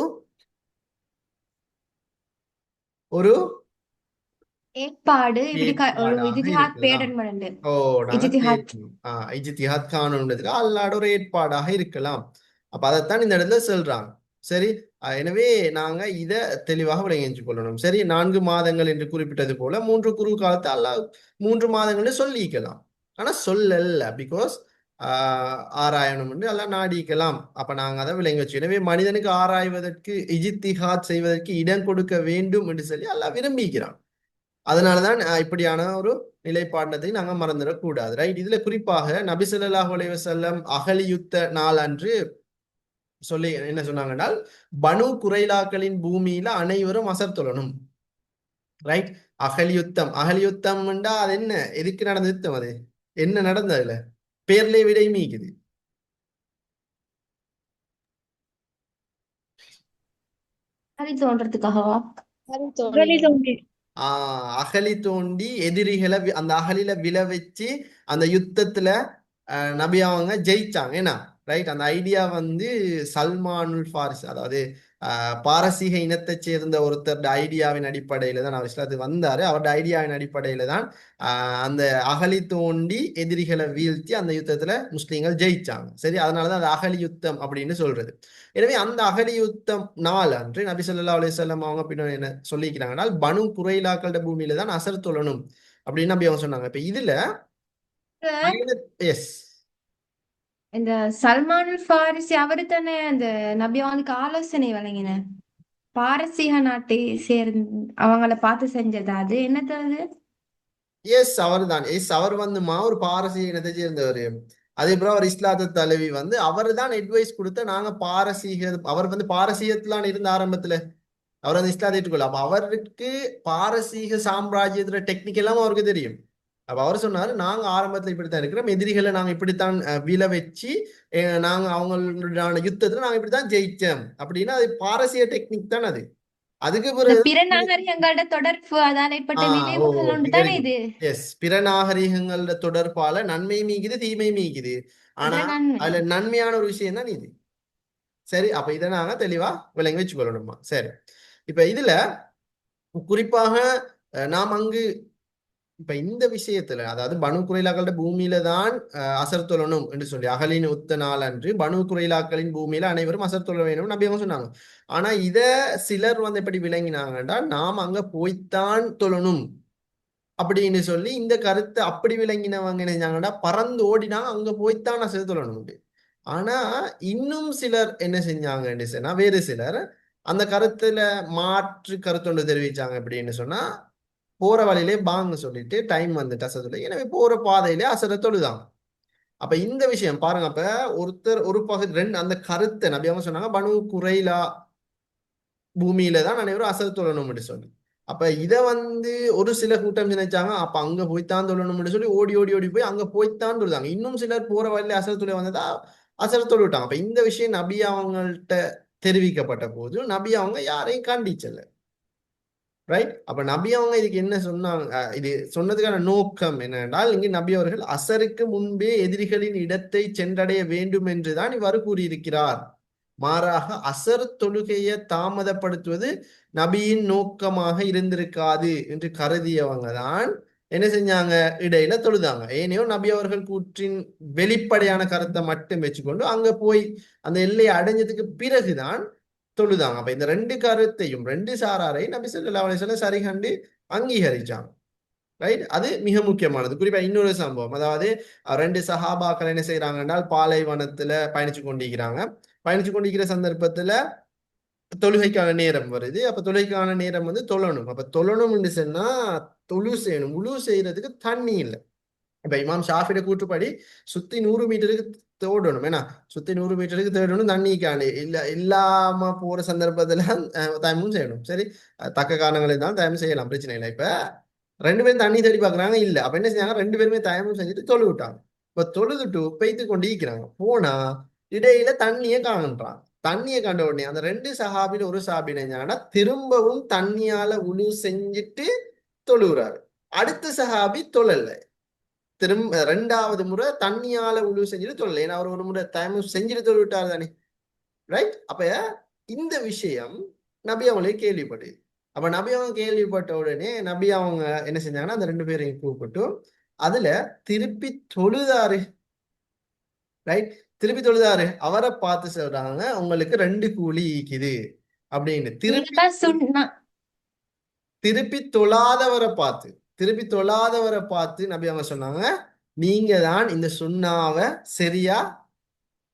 ஒரு ஏற்பாடு இப்படி ஒரு ஏற்பாடாக இஜ்திஹாத் இருக்கலாம். பேடன்மெண்ட் ஓ, நாங்க இஜ்திஹாத் இஜ்திஹாத் காணுன்றதுக்கு அல்லாட ஒரு ஏற்பாடாக இருக்கலாம். அப்ப அதைத்தான் இந்த இடத்துல சொல்றாங்க. சரி. எனவே நாங்க இத தெளிவாக விளங்கி கொள்ளணும். சரி, 4 மாதங்கள் என்று குறிப்பிட்டது போல 3 குரு காலத்தை அல்லாஹ் 3 மாதங்கள்னு சொல்லிக்கலாம். ஆனா சொல்லல, பிகாஸ் ஆராயணும் என்று எல்லாம் நாடிக்கலாம். அப்ப நாங்க அதை விளங்கி வச்சு, எனவே மனிதனுக்கு ஆராய்வதற்கு இஜ்திஹாத் செய்வதற்கு இடம் கொடுக்க வேண்டும் என்று சொல்லி அல்லாஹ் விரும்பிக்கிறான். அதனாலதான் இப்படியான ஒரு நிலைப்பாட்டத்தை நாங்க மறந்துடக்கூடாது. ரைட். இதுல குறிப்பாக நபி ஸல்லல்லாஹு அலைஹி வஸல்லம் அகலி யுத்த நாள் அன்று சொல்லி என்ன சொன்னாங்கன்னா, பனு குறைலாக்களின் பூமியில அனைவரும் அசர் தொழணும். ரைட். அகலியுத்தம் அகலியுத்தம்ண்டா அது என்ன, எதுக்கு நடந்த யுத்தம், அது என்ன நடந்தது, அதுல பேர்லயே விடை மீக்குது. அது தோன்றதுக்காகவா அகழி தோண்டி அகழி தோண்டி எதிரிகளை அந்த அகழில விழ வச்சு அந்த யுத்தத்துல நபி அவங்க ஜெயிச்சாங்க. ஏன்னா ரைட், அந்த ஐடியா வந்து சல்மானுல் ஃபாரிஸ், அதாவது பாரசீக இனத்தை சேர்ந்த ஒருத்தர் ஐடியாவின் அடிப்படையில தான் அவர் இஸ்லாத்துக்கு வந்தாரு. அவருடைய ஐடியாவின் அடிப்படையில தான் அந்த அகழி தோண்டி எதிரிகளை வீழ்த்தி அந்த யுத்தத்துல முஸ்லீம்கள் ஜெயிச்சாங்க. சரி, அதனாலதான் அது அகழி யுத்தம் அப்படின்னு சொல்றது. எனவே அந்த அகழி யுத்தம் நாள் அன்று நபி ஸல்லல்லாஹு அலைஹி வஸல்லம் அவங்க பின்னாடி என்ன சொல்லிக்கிறாங்கன்னா, பனு குறைலாக்களோட பூமியில தான் அசர் தொழணும் அப்படின்னு நபி அவங்க சொன்னாங்க. இப்ப இதுல எஸ், இந்த சல்மான் ஃபாரிசி அவரு தானே அந்த நபி அவனுக்கு ஆலோசனை வழங்கின பாரசீக நாட்டை சேர்ந்து அவங்கள பார்த்து செஞ்சதா அது என்னது அது எஸ் அவர் தான். எஸ், அவர் வந்துமா ஒரு பாரசீக இனத்தை சேர்ந்தவர். அதே போல அவர் இஸ்லாத்தை தழுவி வந்து அவர் தான் அட்வைஸ் கொடுத்த, நாங்க பாரசீக, அவர் வந்து பாரசீகத்திலான இருந்த ஆரம்பத்துல அவர் அந்த இஸ்லாத்தை ஏற்றுக்கொள்ள. அப்ப அவருக்கு பாரசீக சாம்ராஜ்யத்துல டெக்னிக் எல்லாம் அவருக்கு தெரியும். அப்ப அவர் சொன்னாரு, நாங்க ஆரம்பத்துல இப்படித்தான் இருக்கிறோம், எதிரிகளை நாங்க இப்படித்தான் விழ வச்சு நாங்க அவங்களோட யுத்தத்துல நாங்க இப்படித்தான் ஜெயிச்சோம் அப்படின்னா அது பாரசீக டெக்னிக் தான் அது. அதுக்கு இந்த பிறகு பிற நாகரிகங்களோட தொடர்பு அதால ஏற்பட்ட ஓ, விளைவுகள் ஒன்று வெரி தானே குட். இது எஸ், பிற நாகரிகங்களோட தொடர்பால நன்மை மீக்குது, தீமை மீக்குது. ஆனா அதுல நன்மை அதுல நன்மையான ஒரு விஷயம் தான் இது. சரி, அப்ப இதை நாங்க தெளிவா விளங்கி வச்சுக்கொள்ளணுமா. சரி, இப்ப இதுல குறிப்பாக நாம் அங்கு இப்ப இந்த விஷயத்துல, அதாவது பனு குறைலாக்களோட பூமியில தான் அசர் தொழணும் என்று சொல்லி அகலின் உத்த நாள் அன்று பனு குறைலாக்களின் பூமியில அனைவரும் அசர் தொழ வேண்டும் நபி அவங்க சொன்னாங்க. ஆனா இத சிலர் வந்து எப்படி விளங்கினாங்கன்னா, நாம் அங்க போய்த்தான் தொழணும் அப்படின்னு சொல்லி இந்த கருத்தை அப்படி விளங்கினவங்க என்ன செஞ்சாங்கன்னா, பறந்து ஓடினாங்க, அங்க போய்த்தான் அசர் தொழணும். ஆனா இன்னும் சிலர் என்ன செஞ்சாங்கன்னு சொன்னா, வேறு சிலர் அந்த கருத்துல மாற்று கருத்தொண்டு தெரிவிச்சாங்க. அப்படின்னு சொன்னா, போற வழியிலே பாங்க சொல்லிட்டு டைம் வந்துட்டு அசர் சொல்லி, எனவே போற பாதையிலே அசர தொழுதாங்க. அப்ப இந்த விஷயம் பாருங்க. அப்ப ஒருத்தர் ஒரு பகுதி ரெண்டு அந்த கருத்தை நபி அவங்க சொன்னாங்க, பனு குறைலா பூமியில தான் அனைவரும் அசர் தொழணும்னு சொல்லி. அப்ப இத வந்து ஒரு சில கூட்டம் நினைச்சாங்க, அப்ப அங்க போய்த்தான் தொழணும்னு சொல்லி ஓடி ஓடி ஓடி போய் அங்க போய்த்தான் தொழுதாங்க. இன்னும் சிலர் போற வழியில அசர் தொழ வந்ததா அசர் தொழுவிட்டாங்க. அப்ப இந்த விஷயம் நபி அவங்கள்ட்ட தெரிவிக்கப்பட்ட போது நபி அவங்க யாரையும் கண்டிச்சல. ரைட். அப்ப நபி அவங்க இதுக்கு என்ன சொன்னாங்க, இது சொன்னதுக்கான நோக்கம் என்னென்றால், இங்கு நபி அவர்கள் அசருக்கு முன்பே எதிரிகளின் இடத்தை சென்றடைய வேண்டும் என்றுதான் இவ்வாறு கூறியிருக்கிறார். மாறாக அசர் தொழுகையை தாமதப்படுத்துவது நபியின் நோக்கமாக இருந்திருக்காது என்று கருதியவங்க தான் என்ன செஞ்சாங்க, இடையில தொழுதாங்க. ஏனையோ நபி அவர்கள் கூற்றின் வெளிப்படையான கருத்தை மட்டும் வச்சுக்கொண்டு அங்க போய் அந்த எல்லையை அடைஞ்சதுக்கு பிறகுதான் தொழுதாங்க. அப்ப இந்த ரெண்டு கருத்தையும் ரெண்டு சாராரையும் நபி ஸல்லல்லாஹு அலைஹி வஸல்லம் சரி கண்டு அங்கீகரிச்சாங்க. ரைட். அது மிக முக்கியமானது. குறிப்பா இன்னொரு சம்பவம், அதாவது ரெண்டு சஹாபாக்கள் என்ன செய்யறாங்க என்றால், பாலைவனத்துல பயணிச்சு கொண்டிருக்கிறாங்க. பயணிச்சு கொண்டிருக்கிற சந்தர்ப்பத்துல தொழுகைக்கான நேரம் வருது. அப்ப தொழுகைக்கான நேரம் வந்து தொழணும். அப்ப தொழணும்னு சொன்னா தொழு செய்யணும். முழு செய்யறதுக்கு தண்ணி இல்லை. இப்ப இமாம் ஷாஃபியோட கூற்றுப்படி சுத்தி 100 மீட்டருக்கு தேடணும். ஏன்னா சுத்தி 100 மீட்டருக்கு தேடணும், தண்ணிக்காண்டி இல்ல இல்லாம போற சந்தர்ப்பத்துல தயமும் செய்யணும். சரி, தக்க காரணங்கள் இருந்தாலும் தயமும் செய்யலாம், பிரச்சனை இல்லை. இப்ப ரெண்டு பேரும் தண்ணி தேடி பாக்குறாங்க, இல்ல. அப்ப என்ன செஞ்சாங்க, ரெண்டு பேருமே தயமும் செஞ்சுட்டு தொழு விட்டாங்க. இப்ப தொழுதுட்டு பெய்து கொண்டு இருக்கிறாங்க. போனா இடையில தண்ணியை காணுன்றாங்க. தண்ணியை கண்ட உடனே அந்த ரெண்டு சஹாபில ஒரு சஹாபி நினைஞ்சாங்கன்னா, திரும்பவும் தண்ணியால உழு செஞ்சுட்டு தொழுகிறாரு. அடுத்த சஹாபி தொழல. திரும்ப ரெண்டாவது முறை தண்ணியால உழு செஞ்சுட்டு தொழல. ஏன்னா அவர் ஒரு முறை தயமும் செஞ்சுட்டு தொழு விட்டார் தானே. ரைட். அப்ப இந்த விஷயம் நபி அவங்களே கேள்விப்படுது. அப்ப நபி அவங்க கேள்விப்பட்ட உடனே நபி அவங்க என்ன செஞ்சாங்கன்னா அந்த ரெண்டு பேரையும் கூப்பிட்டு அதுல திருப்பி தொழுதாரு, ரைட், திருப்பி தொழுதாரு. அவரை பார்த்து சொல்றாங்க உங்களுக்கு 2 கூலி ஈக்குது அப்படின்னு. நீங்க தான் சொன்னா திருப்பி தொழாதவரை பார்த்து திருப்பி தொழாதவரை பார்த்து நபி அவங்க சொன்னாங்க நீங்க தான் இந்த சுண்ணாவை சரியா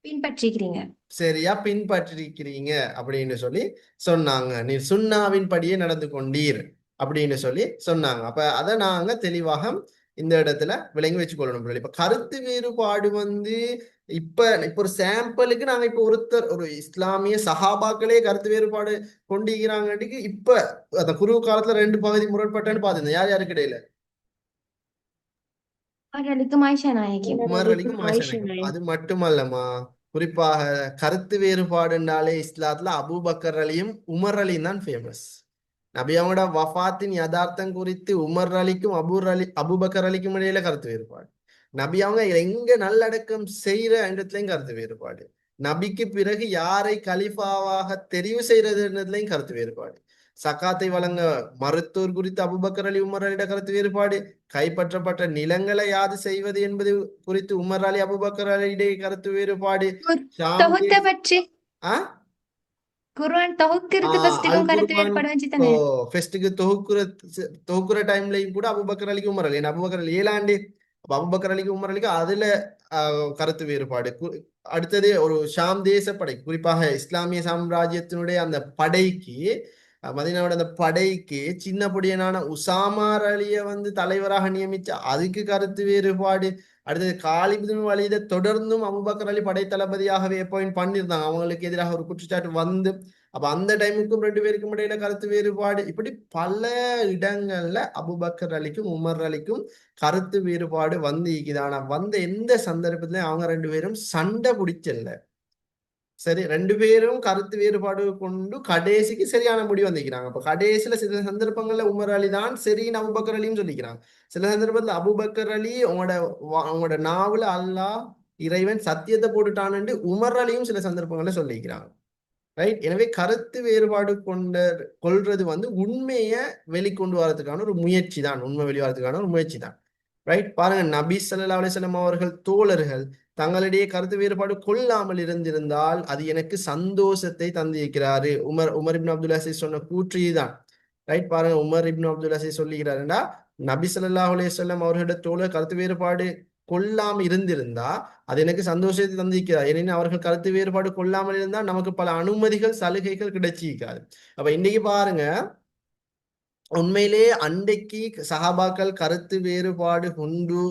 பின்பற்றிக்கிறீங்க. சரியா பின்பற்றிருக்கிறீங்க அப்படின்னு சொல்லி சொன்னாங்க. நீ சுண்ணாவின் படியே நடந்து கொண்டீர் அப்படின்னு சொல்லி சொன்னாங்க. அப்ப அதை நாங்க தெளிவாக இந்த இடத்துல விளங்கி வச்சுக்கொள்ளணும். இப்ப கருத்து வேறுபாடு வந்து இப்ப இப்ப ஒரு சாம்பிளுக்கு நாங்க இப்ப ஒரு இஸ்லாமிய சஹாபாக்களே கருத்து வேறுபாடு கொண்டிருக்கிறாங்கன்னுக்கு இப்ப அந்த குரு காலத்துல 2 பகுதி முரண்பட்டன்னு பாத்துருந்தேன். யார் யாருக்கு இடையில? அவர்களுக்கு மாயிஷா நாயகி. உமர் அலிக்கும் ஆயிஷா நாயகம். அது மட்டுமல்லமா, குறிப்பாக கருத்து வேறுபாடுனாலே இஸ்லாத்துல அபூபக்கர் அலியும் உமர் அலியும் தான் ஃபேமஸ். நபி அவங்களோட வஃபாத்தின் யதார்த்தம் குறித்து உமர் அலிக்கும் அபூபக்கர் அலிக்கும் இடையில கருத்து வேறுபாடு. நபி அவங்க எங்க நல்லடக்கம் செய்யற இடத்துலயும் கருத்து வேறுபாடு. நபிக்கு பிறகு யாரை கலிஃபாவாக தெரிவு செய்யறதுன்றதுலயும் கருத்து வேறுபாடு. சக்காத்தை வழங்க மருத்துவர் குறித்து அபூபக்கர் அலி உமர் அலிட கருத்து வேறுபாடு. கைப்பற்றப்பட்ட நிலங்களை யாது செய்வது என்பது குறித்து உமர் அலி அபூபக்கர் அலியிடையே கருத்து வேறுபாடு. தொகுத்த பற்றி ஆஹ் குர்ஆன் தொகுக்கிறது அல் ஃபர்ஸ்ட்டுக்கும் கருத்து குர்ஆன் வேறுபாடு வந்துச்சு தானே. ஃபெஸ்ட்டுக்கு தொகுக்கிற டைம்லயும் கூட அபூபக்கர் அலிக்கு உமர் அலி, ஏன்னா அபூபக்கர் அலி 7 ஆண்டு. அப்ப அபூபக்கர் அலிக்கு உமர் அலிக்கு அதுல கருத்து வேறுபாடு. அடுத்தது ஒரு ஷாம் தேச படை, குறிப்பாக இஸ்லாமிய சாம்ராஜ்யத்தினுடைய அந்த படைக்கு மதீனாவோட அந்த படைக்கு சின்ன பொடியனான உசாமார் அலிய வந்து தலைவராக நியமிச்ச அதுக்கு கருத்து வேறுபாடு. அடுத்தது காலித் பின் வலீதை தொடர்ந்தும் அபூபக்கர் அலி படை தளபதியாகவே அப்பாயிண்ட் பண்ணியிருந்தாங்க. அவங்களுக்கு எதிராக ஒரு குற்றச்சாட்டு வந்து அப்ப அந்த டைமுக்கும் 2 பேருக்கும் இடையில கருத்து வேறுபாடு. இப்படி பல இடங்கள்ல அபூபக்கர் அலிக்கும் உமர் அலிக்கும் கருத்து வேறுபாடு வந்து இருக்குது. ஆனா வந்த எந்த சந்தர்ப்பத்திலையும் அவங்க 2 பேரும் சண்டை பிடிச்சல. சரி, 2 பேரும் கருத்து வேறுபாடு கொண்டு கடைசிக்கு சரியான முடிவு வந்திருக்கிறாங்க. அப்ப கடைசியில சில சந்தர்ப்பங்கள்ல உமர் அலி தான் சரின்னு அபூபக்கர் அலியும் சொல்லிக்கிறாங்க. சில சந்தர்ப்பத்துல அபூபக்கர் அலி உங்களோட நாவல அல்லாஹ் இறைவன் சத்தியத்தை போட்டுட்டான்னு உமர் அலியும் சில சந்தர்ப்பங்கள்ல சொல்லிக்கிறாங்க. ரைட். எனவே கருத்து வேறுபாடு கொள்றது வந்து உண்மையை வெளிக்கொண்டு வரதுக்கான ஒரு முயற்சி தான், உண்மை வெளிவரதுக்கான ஒரு முயற்சி தான். ரைட். பாருங்க, நபி ஸல்லல்லாஹு அலைஹி வஸல்லம் அவர்கள் தோழர்கள் தங்களிடையே கருத்து வேறுபாடு கொள்ளாமல் இருந்திருந்தால் அது எனக்கு சந்தோஷத்தை தந்திருக்கிறாரு. உமர் இப்னு அப்துல் அசீஸ் சொன்ன கூற்று தான். ரைட். பாருங்க, உமர் இப்னு அப்துல் அசீஸ் சொல்லுகிறாருன்னா நபி ஸல்லல்லாஹு அலைஹி வஸல்லம் அவர்களோட தோழர் கருத்து வேறுபாடு கொள்ளாம இருந்திருந்தா அது எனக்கு சந்தோஷத்தை தந்திருக்கிறார். ஏனெனில் அவர்கள் கருத்து வேறுபாடு கொள்ளாமல் இருந்தால் நமக்கு பல அனுமதிகள் சலுகைகள் கிடைச்சிருக்காது. அப்ப இன்னைக்கு பாருங்க, உண்மையிலே அன்றைக்கு சஹாபாக்கள் கருத்து வேறுபாடு கொண்டு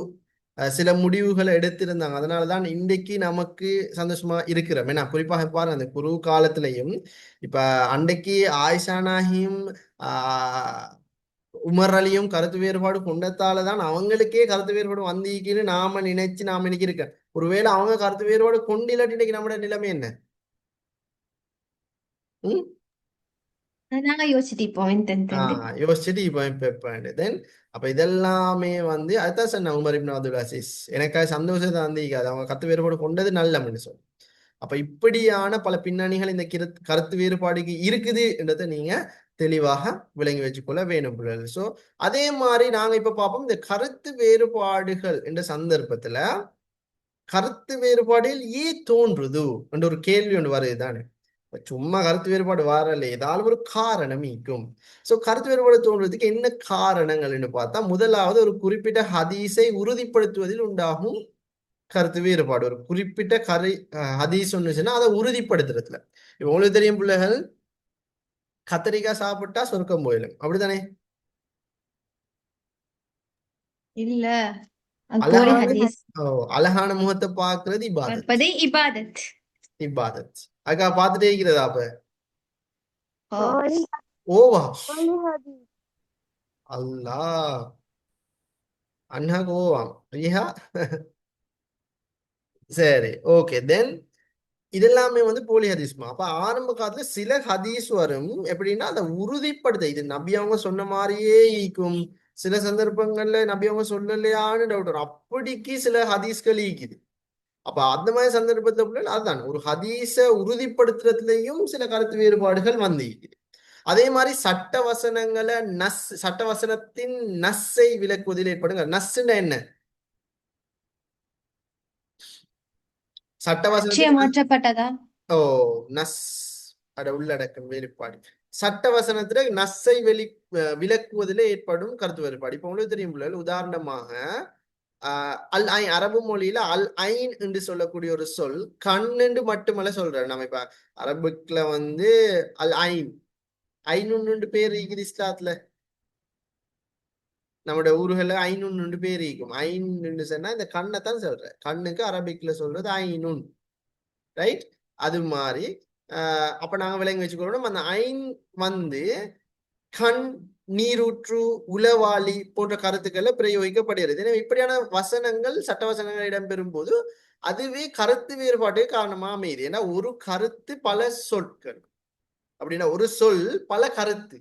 சில முடிவுகளை எடுத்திருந்தாங்க. அதனாலதான் இன்றைக்கு நமக்கு சந்தோஷமா இருக்கிறோம். ஏன்னா குறிப்பாக பாருங்க, அந்த குரு காலத்திலையும் இப்ப அன்றைக்கு ஆயிஷா நாகியும் உமர் அலியும் கருத்து வேறுபாடு கொண்டதாலதான் அவங்களுக்கே கருத்து வேறுபாடு வந்திருக்குன்னு நாம இன்னைக்கு இருக்கேன். ஒருவேளை அவங்க கருத்து வேறுபாடு கொண்டில்லாட்டி இன்னைக்கு நம்மளோட நிலைமை என்ன? நாங்க யோசிச்சுட்டு யோசிச்சுட்டு இப்ப தென் அப்ப இதெல்லாமே வந்து அதுதான் சொன்ன உமர் இப்னு அப்துல் அசீஸ் எனக்கு சந்தோஷத்தை வந்திருக்காது. அவங்க கருத்து வேறுபாடு கொண்டது நல்ல சொல்லு. அப்ப இப்படியான பல பின்னணிகள் இந்த கருத்து வேறுபாடுக்கு இருக்குது என்றதை நீங்க தெளிவாக விளங்கி வச்சுக்கொள்ள வேணும் பிள்ளைகள். சோ அதே மாதிரி நாங்க இப்ப பார்ப்போம், இந்த கருத்து வேறுபாடுகள் என்ற சந்தர்ப்பத்துல கருத்து வேறுபாடில் ஏன் தோன்றுது என்ற ஒரு கேள்வி ஒன்று வருது தானே. சும்மா கருத்து வேறுபாடு வரல, ஏதாவது ஒரு காரணம் இருக்கும். சோ கருத்து வேறுபாடு தோன்றுவதற்கு என்ன காரணங்கள்னு பார்த்தா, முதலாவது ஒரு குறிப்பிட்ட ஹதீஸை உறுதிப்படுத்துவதில் உண்டாகும் கருத்து வேறுபாடு. ஒரு குறிப்பிட்ட ஹதீஸ் ஒண்ணுச்சுன்னா அதை உறுதிப்படுத்துறதுல. இப்ப உங்களுக்கு தெரியும் பிள்ளைகள், கத்திரிக்காய் சாப்பிட்டா சொர்க்கம் போயிடும், அப்படித்தானே? இல்ல, அழகான முகத்தை பாக்குறது இபாதத். அக்கா பாத்துட்டே இருக்கிறதா? அப்ப ஓவா அல்லாஹ் அண்ணாக்கு ஓவாம் ரியா. சரி, ஓகே. தென் இதெல்லாமே வந்து போலி ஹதீஸ்மா. அப்ப ஆரம்ப காலத்துல சில ஹதீஸ் வரும் எப்படின்னா அதை உறுதிப்படுத்த, இது நபி அவங்க சொன்ன மாதிரியே ஈக்கும். சில சந்தர்ப்பங்கள்ல நபி அவங்க சொல்லலையான்னு டவுட் வரும். அப்படிக்கு சில ஹதீஸ்கள் ஈக்குது. அப்ப அந்த மாதிரி சந்தர்ப்பத்துல அதுதான் ஒரு ஹதீஸை உறுதிப்படுத்துறதுலயும் சில கருத்து வேறுபாடுகள் வந்து ஈக்குது. அதே மாதிரி சட்ட வசனங்களை சட்ட வசனத்தின் நஸ்ஸை விளக்குவதில் ஏற்படுங்க. நஸ்ன்னா என்ன? சட்ட அச்சயம் வசனத்துக்கு மாற்றப்பட்டதா? ஓ நஸ் அட உள்ளடக்கம் வேறுபாடு. சட்ட வசனத்துல நஸ்ஸை விளக்குவதில் ஏற்படும் கருத்து வேறுபாடு. இப்ப உங்களுக்கு தெரியும் பிள்ளைகள், உதாரணமாக அல் ஐ அரபு மொழியில அல் ஐன் என்று சொல்லக்கூடிய ஒரு சொல் கண் என்று மட்டுமல்ல சொல்றேன். நம்ம இப்ப அரபுக்குல வந்து அல் ஐன் ஐநூறு பேர் இருக்குது இஸ்லாத்துல. நம்மளோட ஊர்கள்ல ஐநூறு பேர் இருக்கும். ஐன்னு சொன்னா இந்த கண்ணை தான் சொல்றேன். கண்ணுக்கு அரபிக்ல சொல்றது ஐநூன், ரைட்? அது மாதிரி அப்ப நாங்க விளங்கி வச்சுக்கணும், அந்த ஐன் வந்து கண், நீரூற்று, உளவாளி போன்ற கருத்துக்களை பிரயோகிக்கப்படுகிறது. எனவே இப்படியான வசனங்கள் சட்ட வசனங்கள் இடம்பெறும் போது அதுவே கருத்து வேறுபாட்டுக்கு காரணமா அமையுது. ஏன்னா ஒரு கருத்து பல சொற்கள் அப்படின்னா ஒரு சொல் பல கருத்து,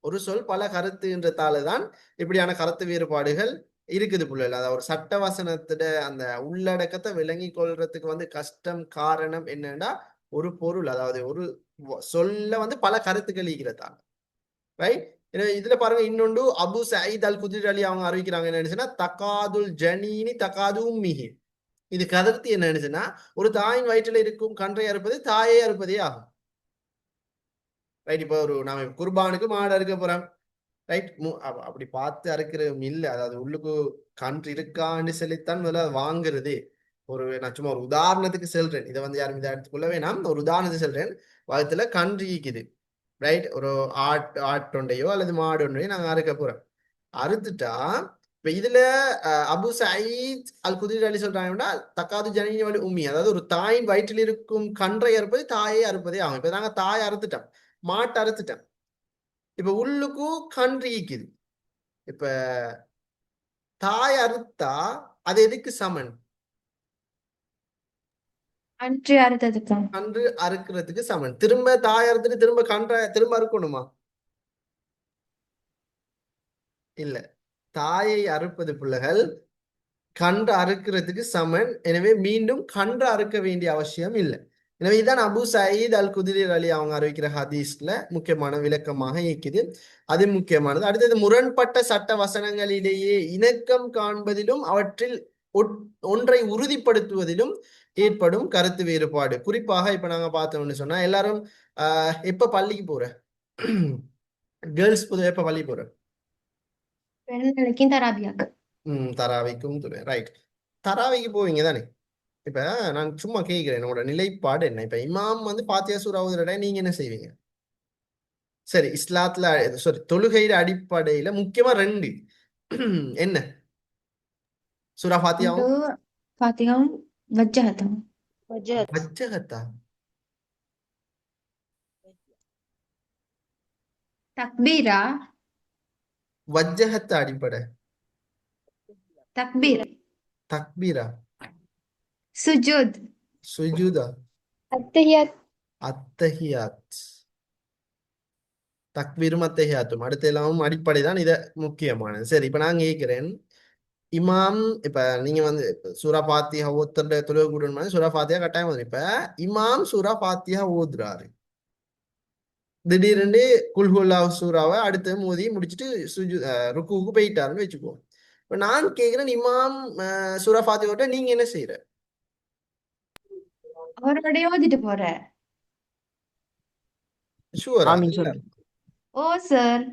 ஒரு சொல் பல கருத்துன்றதால தான் இப்படியான கருத்து வேறுபாடுகள் இருக்குது புள்ளல. அதாவது ஒரு சட்ட வசனத்துல அந்த உள்ளடக்கத்தை விளங்கி கொள்றதுக்கு வந்து கஷ்டம். காரணம் என்னன்னா ஒரு பொருள், அதாவது ஒரு சொல்ல வந்து பல கருத்துக்கள் இருக்கிறதால, ரைட்? இதுல பாருங்க, இன்னொன்று அபு சயீத் அல் குத்ரி அலி அவங்க அறிவிக்கிறாங்க. என்னன்னு தகாதுல் ஜனீனி தகாது உம்மிஹி. இது கருத்து என்னன்னு, ஒரு தாயின் வயிற்றில் இருக்கும் கன்றை அறுப்பது தாயே அறுப்பதே ஆகும், ரைட்? இப்போ ஒரு நாம குர்பானுக்கு மாடு அறுக்க போறோம், ரைட்? அப்படி பார்த்து அறுக்கிறது இல்லை. அதாவது உள்ளுக்கு கன்று இருக்கான்னு சொல்லித்தான் முதல்ல வாங்குறது. நான் சும்மா ஒரு உதாரணத்துக்கு சொல்றேன், இதை வந்து யாரும் இதை எடுத்துக்கொள்ள வேணாம். ஒரு உதாரணத்துக்கு சொல்றேன். வகுத்துல கன்று ஈக்குது, ரைட்? ஒரு ஆட்டொண்டையோ அல்லது மாடு ஒன்றையோ நாங்க அறுக்க போறோம். அறுத்துட்டா இப்ப இதுல அபு சயீத் அல் குத்ரி அலி சொல்றாங்கன்னா தக்காது ஜனீனி வலி உம்மி, அதாவது ஒரு தாயின் வயிற்றில் இருக்கும் கன்றை அறுப்பது தாயே அறுப்பதே ஆகும். இப்ப நாங்க தாய் அறுத்துட்டோம், மாட்டை அறுத்துட்டோம். இப்ப உள்ளுக்கும் கன்று ஈக்குது. இப்ப தாய் அறுத்தா அது எதுக்கு சமன்? அன்று அறுத்ததுக்கா? கன்று அறுக்கிறதுக்கு சமன். திரும்ப தாய் அறுத்துட்டு திரும்ப கன்றை திரும்ப அறுக்கணுமா? இல்ல, தாயை அறுப்பது பிள்ளைகள் கன்று அறுக்கிறதுக்கு சமன். எனவே மீண்டும் கன்று அறுக்க வேண்டிய அவசியம் இல்லை. எனவே இதான் அபு சயீத் அல் குத்ரி அலி அவங்க அறிவிக்கிற ஹதீஸ்ல முக்கியமான விளக்கமாக இருக்குது. அது முக்கியமானது. அடுத்தது, முரண்பட்ட சட்ட வசனங்களிலேயே இணக்கம் காண்பதிலும் அவற்றில் ஒன்றை உறுதிப்படுத்துவதிலும் ஏற்படும் கருத்து வேறுபாடு. குறிப்பாக இப்ப நாங்க பார்த்தோம்னு சொன்னா, எல்லாரும் எப்ப பள்ளிக்கு போற? கேர்ள்ஸ் பொதுவாக எப்ப பள்ளி போற? பெருநாளைக்கும் தராபியாக்கு. தராவிக்கும், ரைட். தராவிக்கு போவீங்க தானே? இப்ப நான் சும்மா கேட்கிறேன், என்னோட நிலைப்பாடு என்ன? இப்ப இமாம் வந்து பாத்தியா சூரா ஓதுறட நீங்க என்ன செய்வீங்க? சரி, இஸ்லாத்துல தொழுகையில அடிப்படையில முக்கியமா ரெண்டு என்ன? சூரா ஒன்று ஃபாத்தியாவும் பாத்திகம் வஜ்ஜகத்தம். وجهت வஜ்ஜகத்தா? தக்பீரா? வஜ்ஜகத்த அடிப்படை தக்பீர். தக்பீரா? சுஜூத். சுஜூதா? التحيات அத்தஹியாத். தக்பீரும் அத்தஹியாத்தும் அடுத்த எல்லாமும் அடிப்படை தான். இத முக்கியமானது. சரி, இப்ப நான் கேட்கிறேன், இமாம் இப்ப நீங்க வந்து சூரா ஃபாத்திஹா ஓத்துற தொழுகை கூடணும், சூரா ஃபாத்திஹா கட்டாயம் வந்து இப்ப இமாம் சூரா ஃபாத்திஹா ஓதுறாரு, திடீர்னு குல்ஹுல்லாஹ் சூறாவை அடுத்து மோதி முடிச்சுட்டு ருக்குவுக்கு போயிட்டாருன்னு வச்சுக்கோ. இப்ப நான் கேக்குறேன், இமாம் சூரா ஃபாத்திஹா நீங்க என்ன செய்யற? அவரோடய ஓதிட்டு போற. ஷுவரா? ஆமீன் சொல்லுங்க. ஓ சார்.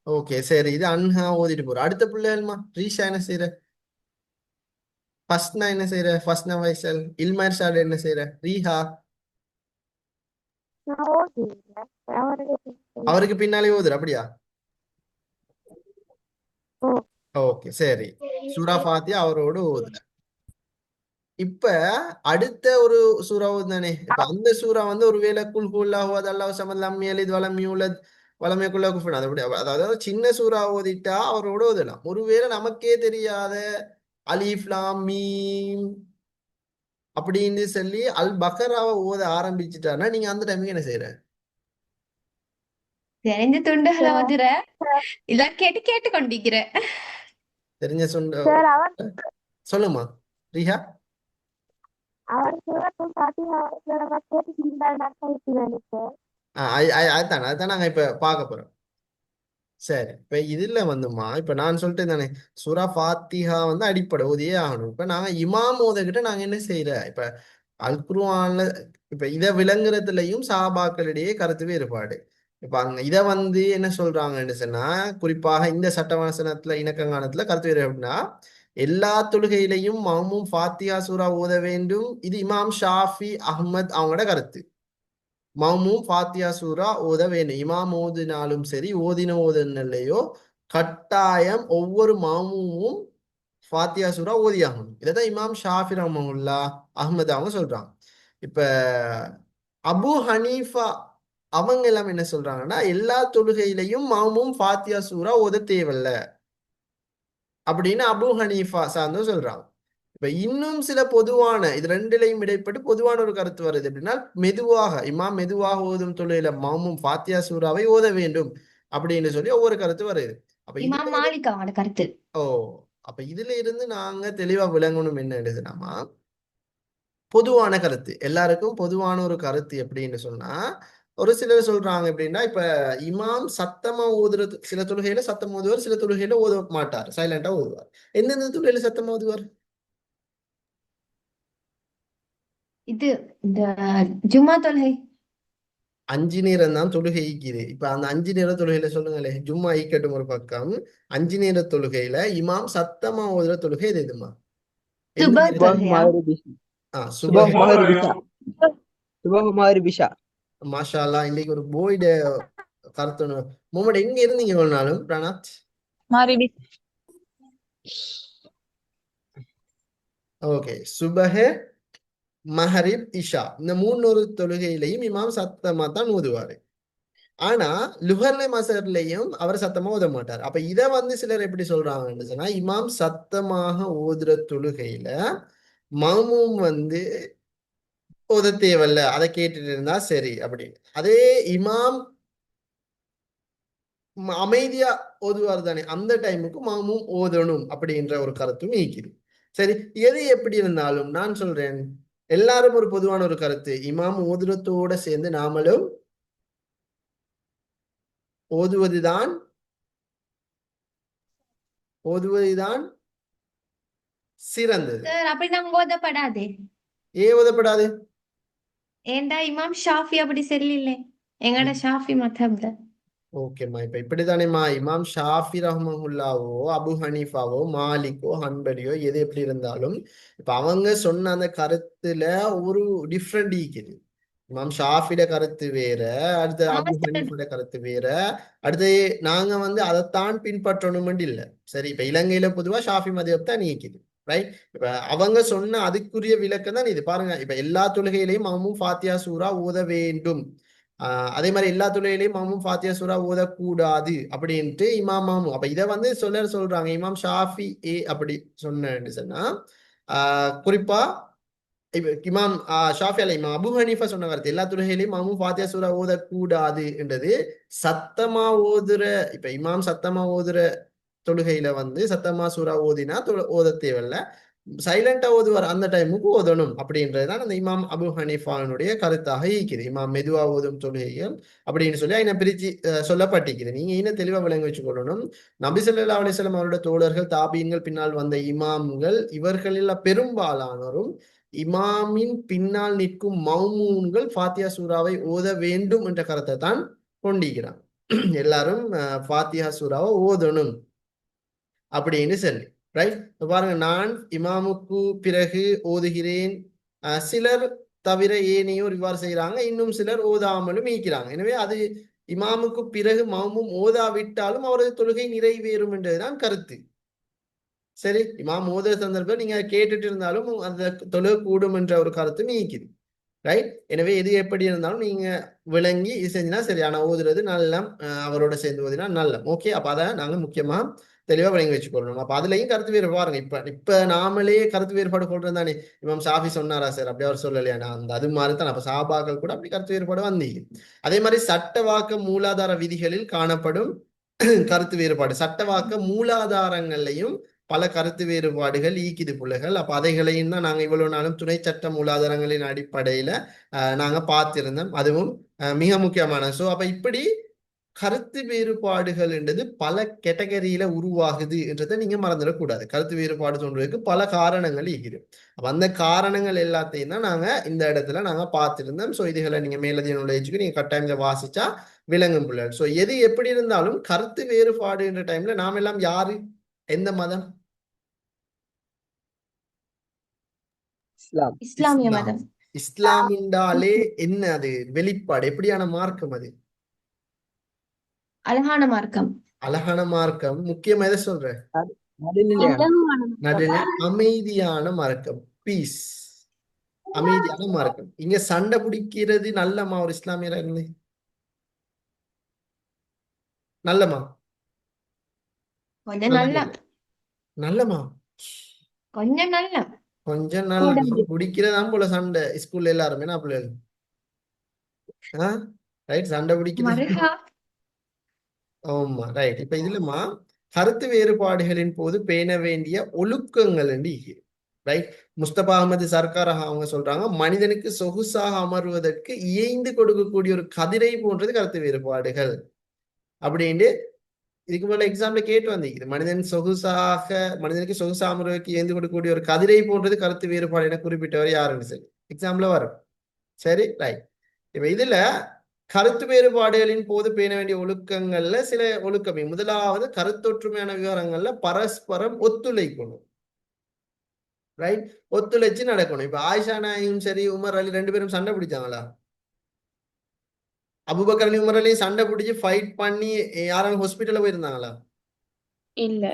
ஓகே, சரி. இது அன்ஹா ஓதிட்டு போற. அடுத்த பிள்ளைமா ரீஷா என்ன செய்யற? ஃபஸ்ட்னா என்ன செய்யற? ஃபஸ்ட்னா வைசல். இல்மர் ஷாட் என்ன செய்யற? ரீஹா அவருக்கு பின்னாலே ஓதுற, அப்படியா? ஓகே, சரி. சூரா ஃபாத்திஹா அவரோட ஓதுற. இப்ப அடுத்த ஒரு சூறா தானே, இப்ப அந்த சூறா வந்து ஒருவேளை குல் ஹுவல்லாஹு அஹத் அல்லாஹு ஸமத் லம் யலித் வலம் யூலத் வலம் யகுல் லஹு குஃபுவன் அப்படி, அதாவது சின்ன சூறா ஓதிட்டா அவரோட ஓதலாம். ஒருவேளை நமக்கே தெரியாத அலிஃப் லாம் மீம் அப்படின்னு சொல்லி அல் பக்கராவை ஓத ஆரம்பிச்சுட்டாருன்னா நீங்க அந்த டைமுக்கு என்ன செய்யற? தெரிஞ்ச துண்டுகளை ஓதுற. இல்ல கேட்டு கேட்டு கொண்டிருக்கிற. தெரிஞ்ச சொன்ன சொல்லுமா ரிஹா. அதுதான் நாங்க இப்ப பார்க்க போறோம். சரி, இப்ப இதுல வந்துமா இப்ப நான் சொல்லிட்டேன் தானே, சூரா ஃபாத்திஹா வந்து அடிப்படை ஓதியே ஆகணும். இப்ப நாங்க இமாம் ஓதகிட்ட நாங்க என்ன செய்யற, இப்ப அல் குர்ஆன்ல இப்ப இதை விளங்குறதுலயும் சஹாபாக்களிடையே கருத்து வேறுபாடு. இப்ப அங்க இத வந்து என்ன சொல்றாங்கன்னு சொன்னா, குறிப்பாக இந்த சட்டவசனத்துல இணக்கங்கானத்துல கருத்து வேறுபாடுனா, எல்லா தொழுகையிலையும் மஅமூம் ஃபாத்திஹா சூரா ஓத வேண்டும். இது இமாம் ஷாஃபி அஹ்மத் அவங்களோட கருத்து. மௌமும் ஃபாத்தியா சூரா ஓத வேண்டும். இமாம் ஓதினாலும் சரி, ஓதின ஓதுனல்லையோ, கட்டாயம் ஒவ்வொரு மாமுமும் ஃபாத்தியா சூரா ஓதியாகணும். இதைதான் இமாம் ஷாஃபி ரஹ்மத்துல்லா அஹ்மத் அவங்க சொல்றாங்க. இப்ப அபு ஹனீஃபா அவங்க எல்லாம் என்ன சொல்றாங்கன்னா, எல்லா தொழுகையிலையும் மாமும் ஃபாத்தியா சூரா ஓத தேவையில்ல அப்படின்னு அபு ஹனீஃபா சார்ந்தும் சொல்றாங்க. இப்ப இன்னும் சில பொதுவான இது ரெண்டிலையும் இடைப்பட்டு பொதுவான ஒரு கருத்து வருது அப்படின்னா, மெதுவாக இமாம் மெதுவாக ஓதும் தொழுகையில மாமும் ஃபாத்தியா சூராவை ஓத வேண்டும் அப்படின்னு சொல்லி ஒவ்வொரு கருத்து வருது. அப்ப இதுல இமாம் மாலிக் அவங்களோட கருத்து. ஓ அப்ப இதுல இருந்து நாங்க தெளிவா விளங்கணும் என்ன எழுதுனாமா, பொதுவான கருத்து எல்லாருக்கும் பொதுவான ஒரு கருத்து எப்படின்னு சொன்னா, ஒரு சிலர் சொல்றாங்க எப்படின்னா, இப்ப இமாம் சத்தமா ஓதுறது சில தொழுகையில சத்தம் ஓதுவார், சில தொழுகையில ஓத மாட்டார், சைலண்டா ஓதுவார். எந்தெந்த தொழுகையில சத்தமா ஓதுவார்? இது இந்த ஜும்மா தொழுகை. 5 நேரம் தான் தொழுகை ஈக்குது. இப்ப அந்த 5 நேர தொழுகையில சொல்லுங்களே, ஜும்மா ஈக்கட்டும் ஒரு பக்கம். 5 நேர தொழுகையில இமாம் சத்தமா ஓதுற தொழுகை எது எதுமா? எந்த சுபஹ் நேரத்துல? சுபஹ் தொழுகையா? மகரிப் இஷா. சுபஹ். சுபஹ் மகரிப் இஷா. சுபஹ் மகரிப் இஷா. மாஷா அல்லாஹ், இன்னைக்கு ஒரு போய்ட கருத்து மூமெண்ட் எங்க இருந்தீங்க இவ்வளவு நாளும் பிரணாத்? Maghrib. ஓகே, சுபஹ, மஹரிப், இஷா இந்த 3 தொழுகையிலையும் இமாம் சத்தமா தான் ஓதுவாரு. ஆனா லுஹர்ல மசர்லயும் அவர் சத்தமா ஓத மாட்டார். அப்ப இத வந்து சிலர் எப்படி சொல்றாங்கன்னு சொன்னா, இமாம் சத்தமாக ஓதுற தொழுகையில மஅமூம் வந்து ஓத தேவையில்ல, அதை கேட்டுட்டு இருந்தா சரி அப்படின்னு. அதே இமாம் அமைதியா ஓதுவார் தானே, அந்த டைமுக்கு மஅமூம் ஓதணும் அப்படின்ற ஒரு கருத்தும் இருக்குது. சரி, எது எப்படி இருந்தாலும் நான் சொல்றேன், எல்லாரும் ஒரு பொதுவான ஒரு கருத்து, இமாம் ஓதுறதோட சேர்ந்து நாமளும் ஓதுவதுதான் ஓதுவதுதான் சிறந்தது. சார் அப்படி நாங்க ஓதப்படாதே. ஏன் ஓதப்படாது? ஏண்டா இமாம் ஷாஃபி அப்படி சொல்லல. எங்கட ஷாஃபி மதப்ல. ஓகேம்மா, இப்ப இப்படித்தானேம்மா, இமாம் ஷாஃபி ரஹ்மஹுல்லாவோ அபு ஹனீஃபாவோ மாலிக்கோ ஹன்பலியோ எது எப்படி இருந்தாலும், இப்ப அவங்க சொன்ன அந்த கருத்துல ஒரு டிஃப்ரெண்ட் இருக்குது. இமாம் ஷாஃபிட கருத்து வேற, அடுத்து அபு ஹனீஃபோட கருத்து வேற. அடுத்து நாங்க வந்து அதைத்தான் பின்பற்றணும்னு இல்லை. சரி, இப்ப இலங்கையில பொதுவா ஷாஃபி மதம் தான் நீக்குது, ரைட்? இப்ப அவங்க சொன்ன அதுக்குரிய விளக்கம் தான் இது. பாருங்க, இப்ப எல்லா தொழுகையிலையும் மாமும் ஃபாத்தியா சூரா ஓத வேண்டும். அதே மாதிரி எல்லா தொழுகையிலையும் மாமும் ஃபாத்தியா சூரா ஓதக்கூடாது அப்படின்ட்டு இமாம் மாமும். அப்ப இதை வந்து சொல்றாங்க இமாம் ஷாஃபி அப்படி சொன்னேன்னு சொன்னா, குறிப்பா இப்ப இமாம் ஷாஃபி அலை இமாம் அபு ஹனீஃபா சொன்ன கருத்து, எல்லா தொழுகையிலையும் மாமும் ஃபாத்தியா சூரா ஓதக்கூடாது என்றது சத்தமா ஓதுற. இப்ப இமாம் சத்தமா ஓதுற தொழுகையில வந்து சத்தமா சூரா ஓதினா ஓத தேவையில்ல, சைலண்டா ஓதுவார் அந்த டைமுக்கு ஓதணும் அப்படின்றதுதான் அந்த இமாம் அபு ஹனீஃபானுடைய கருத்தாக இருக்குது. இமாம் மெதுவா ஓதும் தொழுகைகள் அப்படின்னு சொல்லி அதினை பிரிச்சு சொல்லப்பட்டிருக்குது. நீங்க இன்னும் தெளிவா விளங்கி வச்சுக்கொள்ளணும். நபி ஸல்லல்லாஹு அலைஹி வஸல்லம் அவருடைய தோழர்கள் தாபீன்கள் பின்னால் வந்த இமாம்கள் இவர்களில் பெரும்பாலானோரும் இமாமின் பின்னால் நிற்கும் மௌமூன்கள் ஃபாத்தியா சூராவை ஓத வேண்டும் என்ற கருத்தை தான் கொண்டிருக்கிறான். எல்லாரும் ஃபாத்தியா சூராவை ஓதணும் அப்படின்னு சொல்லி, ரைட்? பாருங்க, நான் இமாமுக்கு பிறகு ஓதுகிறேன், சிலர் தவிர ஏனையோர் இவ்வாறு செய்யறாங்க, இன்னும் சிலர் ஓதாமலும் ஈக்கிறாங்க. எனவே அது இமாமுக்கு பிறகு மாமும் ஓதாவிட்டாலும் அவரது தொழுகை நிறைவேறும் என்றதுதான் கருத்து. சரி, இமாம் ஓதுற சந்தர்ப்பம் நீங்க கேட்டுட்டு இருந்தாலும் அந்த தொழுகை கூடும் என்ற ஒரு கருத்து நீக்குது, ரைட்? எனவே எது எப்படி இருந்தாலும் நீங்க விளங்கி இது செஞ்சுனா சரி. ஆனா ஓதுறது நல்ல, அவரோட சேர்ந்து ஓதினா நல்ல. ஓகே, அப்ப அதை நாங்க முக்கியமா தெளிவா விளங்கி வச்சுக்கொள்ளணும். அப்ப அதுலயும் கருத்து வேறுபாடு பாருங்க. இப்ப நாமளே கருத்து வேறுபாடு கொள்றது தானே, இமாம் ஷாஃபி சொன்னாரா சார், அப்படி அவர் சொல்லலையா? நான் அந்த அது மாதிரி தான். அப்ப சஹாபாக்கள் கூட அப்படி கருத்து வேறுபாடு வந்தீங்க. அதே மாதிரி சட்டவாக்க மூலாதார விதிகளில் காணப்படும் கருத்து வேறுபாடு, சட்டவாக்க மூலாதாரங்கள்லையும் பல கருத்து வேறுபாடுகள் ஈக்குது பிள்ளைகள். அப்ப அதைகளையும் தான் நாங்க இவ்வளவு நாளும் துணை சட்ட மூலாதாரங்களின் அடிப்படையில நாங்க பார்த்திருந்தோம். அதுவும் மிக முக்கியமான. ஸோ அப்ப இப்படி கருத்து வேறுபாடுகள் என்றது பல கேட்டகரியில உருவாகுது என்றதை நீங்க மறந்துடக்கூடாது. கருத்து வேறுபாடு தோன்றுவதற்கு பல காரணங்கள் இருக்குது. அப்ப அந்த காரணங்கள் எல்லாத்தையும் தான் நாங்க இந்த இடத்துல நாங்க பார்த்திருந்தோம். ஸோ இதுகளை நீங்க மேலதிக knowledge-க்கு நீங்க கட்டாயம் இதை வாசிச்சா விளங்கும் பிள்ளைகள். ஸோ எது எப்படி இருந்தாலும் கருத்து வேறுபாடு என்ற டைம்ல நாம் எல்லாம் யாரு, எந்த மதம்? இஸ்லாம். இஸ்லாமிய இஸ்லாம். மதம். இஸ்லாம் என்றாலே என்ன? அது வெளிப்பாடு எப்படியான மார்க்கம்? அது அழகான மார்க்கம். அழகான மார்க்கம். முக்கியமா எதை சொல்ற? நடுநிலையான நடுநிலை, அமைதியான மார்க்கம், பீஸ், அமைதியான மார்க்கம். இங்க சண்டை பிடிக்கிறது நல்லமா? ஒரு இஸ்லாமியரா இருந்து நல்லமா? கொஞ்சம் நல்லது நல்ல இல்ல. நல்லமா? கொஞ்சம் நல்ல கொஞ்சம் நல்ல கூட பிடிக்கிறதான் போல சண்டை ஸ்கூல்ல எல்லாருமே நான் பிள்ளைகள். ரைட், சண்டை பிடிக்கிறது. மருகா ஆமா, ரைட். இப்ப இதுலமா கருத்து வேறுபாடுகளின் போது பேண வேண்டிய ஒழுக்கங்கள் ரைட். முஸ்தபா அகமது சர்க்கார் அவங்க சொல்றாங்க, மனிதனுக்கு சொகுசாக அமர்வதற்கு இயைந்து கொடுக்கக்கூடிய ஒரு கதிரை போன்றது கருத்து வேறுபாடுகள் அப்படின்னு இதுக்கு மேல எக்ஸாம்ல கேட்டு வந்தீங்க. மனிதனுக்கு சொகுசாக அமர்வதற்கு இயந்து கொடுக்கக்கூடிய ஒரு கதிரை போன்றது கருத்து வேறுபாடு என குறிப்பிட்டவர் யாருன்னு சொல்லி எக்ஸாம்ல வரும். சரி, ரைட். இப்ப இதுல கருத்து வேறுபாடுகளின் போது பேண வேண்டிய ஒழுக்கங்கள்ல சில ஒழுக்கமே. முதலாவது, கருத்தொற்றுமையான விவரங்கள்ல பரஸ்பரம் ஒத்துழைக்கணும். ரைட், ஒத்துழைச்சு நடக்கணும். இப்ப ஆயிஷா நாயும் சரி உமர் அலி ரெண்டு பேரும் சண்டை பிடிச்சாங்களா? அபூபக்கர் அலி உமர் அலி சண்டை பிடிச்சு ஃபைட் பண்ணி யாரும் ஹாஸ்பிட்டல்ல போயிருந்தாங்களா? இல்ல.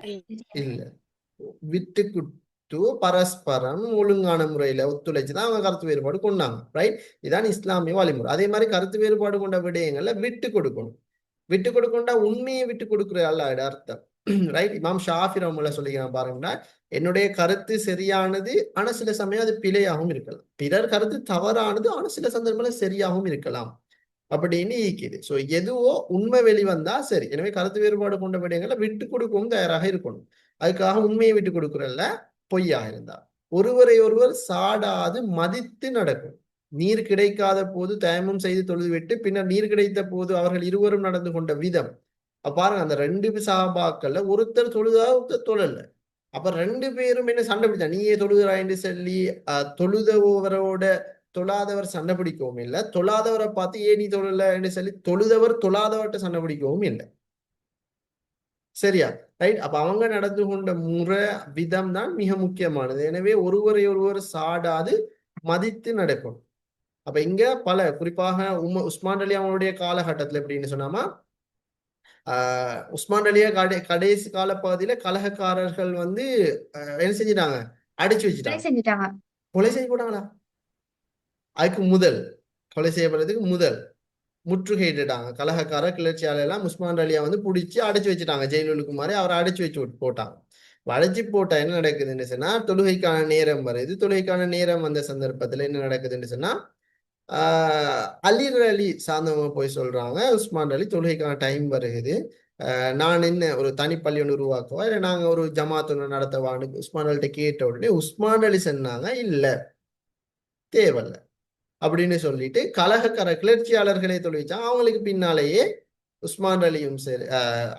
இல்ல. விட்டு கொடுத்து பரஸ்பரம் ஒழுங்கான முறையில ஒத்துழைச்சுதான் அவங்க கருத்து வேறுபாடு கொண்டாங்க. ரைட், இதான் இஸ்லாமிய வழிமுறை. அதே மாதிரி கருத்து வேறுபாடு கொண்ட விடயங்கள்ல விட்டு கொடுக்கணும். விட்டு கொடுக்கணும்டா உண்மையை விட்டு கொடுக்குற அல்ல அர்த்தம். ரைட், இமாம் ஷாஃபி ரஹ்மத்துல்லாஹி சொல்லிக்கிறான் பாருங்கடா, என்னுடைய கருத்து சரியானது ஆனா சில சமயம் அது பிழையாகவும் இருக்கலாம். பிறர் கருத்து தவறானது ஆனா சில சந்தர்ப்பங்கள்ல சரியாகவும் இருக்கலாம் அப்படின்னு இருக்குது. ஸோ எதுவோ உண்மை வெளிவந்தா சரி. எனவே கருத்து வேறுபாடு கொண்ட விடயங்களை விட்டு கொடுக்கவும் தயாராக இருக்கணும். அதுக்காக உண்மையை விட்டு கொடுக்குறல்ல, பொய்யா இருந்தா. ஒருவரை ஒருவர் சாடாது மதித்து நடக்கும். நீர் கிடைக்காத போது தயமம் செய்து தொழுதுவிட்டு பின்னர் நீர் கிடைத்த போது அவர்கள் இருவரும் நடந்து கொண்ட விதம். பாருங்க, அந்த ரெண்டு சஹாபாக்கள்ல ஒருத்தர் தொழுதா ஒருத்தர் தொழல. அப்ப ரெண்டு பேரும் என்ன சண்டை பிடிச்சா, நீயே தொழுகிறாய்ன்னு சொல்லி தொழுதவரோட தொழாதவர் சண்டை பிடிக்கவும் இல்லை, தொழாதவரை பார்த்து ஏன் நீ தொழலன்னு சொல்லி தொழுதவர் தொழாதவர்கிட்ட சண்டை பிடிக்கவும் இல்லை. சரியா? ரைட். அப்ப அவங்க நடந்து கொண்ட முறை விதம் தான் மிக முக்கியமானது. எனவே ஒருவரை ஒருவர் சாடாது மதித்து நடக்கணும். அப்ப இங்க பல குறிப்பாக உஸ்மான் அலி அவங்களுடைய காலகட்டத்துல எப்படின்னு சொன்னாமா, உஸ்மான் அலியா கடைசி கால பகுதியில கலகக்காரர்கள் வந்து என்ன செஞ்சிட்டாங்க, அடிச்சு கொலை வச்சுட்டாங்க. செஞ்சுட்டாங்க. கொலை செய்ய போட்டாங்களா? அதுக்கு முதல் கொலை செய்யப்படுறதுக்கு முதல் முற்றுகையிட்டுட்டாங்க. கலகக்கார கிளர்ச்சியாளர் எல்லாம் உஸ்மான் அலியா வந்து பிடிச்சி அடைச்சு வச்சுட்டாங்க. ஜெயிலுக்கு மாதிரி அவரை அடைச்சு வச்சு போட்டாங்க. அடைச்சு போட்டா என்ன நடக்குதுன்னு சொன்னா, தொழுகைக்கான நேரம் வருது. தொழுகைக்கான நேரம் வந்த சந்தர்ப்பத்துல என்ன நடக்குதுன்னு சொன்னா, அலி சார்ந்தவங்க போய் சொல்றாங்க, உஸ்மான் அலி தொழுகைக்கான டைம் வருகுது, நான் என்ன ஒரு தனிப்பள்ளி ஒன்று உருவாக்குவா இல்லை நாங்க ஒரு ஜமாத் ஒன்று நடத்தவான்னு உஸ்மான் அலிட்ட கேட்ட உடனே உஸ்மான் அலி சொன்னாங்க, இல்ல தேவையில்ல அப்படின்னு சொல்லிட்டு கலகக்கார கிளர்ச்சியாளர்களை தொழுவிச்சாங்க. அவங்களுக்கு பின்னாலேயே உஸ்மான் அலியும் சரி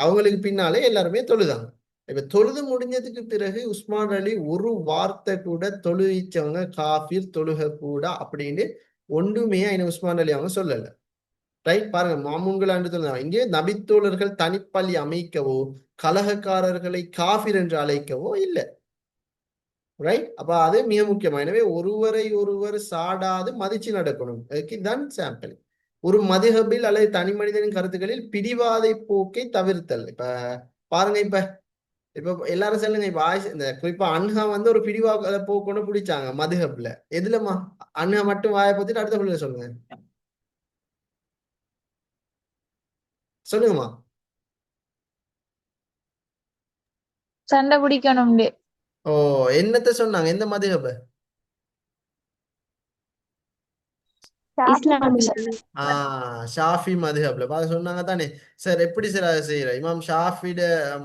அவங்களுக்கு பின்னாலே எல்லாருமே தொழுதாங்க. இப்ப தொழுது முடிஞ்சதுக்கு பிறகு உஸ்மான் அலி ஒரு வார்த்தை கூட தொழுவிச்சவங்க காஃபிர் தொழுக கூட அப்படின்னு ஒன்றுமே உஸ்மான் அலி அவங்க சொல்லல. ரைட், பாருங்க, மாமூன்கள் என்று சொன்னாங்க. இங்கே நபித்தோழர்கள் தனிப்பள்ளி அமைக்கவோ கலகக்காரர்களை காஃபிர் என்று அழைக்கவோ இல்லை. ரைட், அப்ப அது மிக முக்கியமா. எனவே ஒருவரை ஒருவர் சாடாது மதிச்சு நடக்கணும். அதுக்கு தான் சாம்பிள். ஒரு மதுஹபில் அல்லது தனி மனிதனின் கருத்துக்களில் பிடிவாதை போக்கை தவிர்த்தல். இப்ப பாருங்க, இப்ப இப்ப எல்லாரும் சொல்லுங்க, இப்ப இந்த குறிப்பா அன்ஹா வந்து ஒரு பிடிவாத போக்கொண்டு பிடிச்சாங்க மதுஹப்ல. எதுலமா? அன்ஹா மட்டும் வாயை பத்திட்டு அடுத்த பிள்ளை சொல்லுங்க, சொல்லுங்கம்மா. சண்டை பிடிக்கணும். ஓ, என்னத்த சொன்னாங்க? எந்த மதுஹப? இஸ்லாம் ஷாஃபி மதுஹப்ல அதை சொன்னாங்க தானே. சார் எப்படி சார் அதை செய்யற இமாம் ஷாஃபிட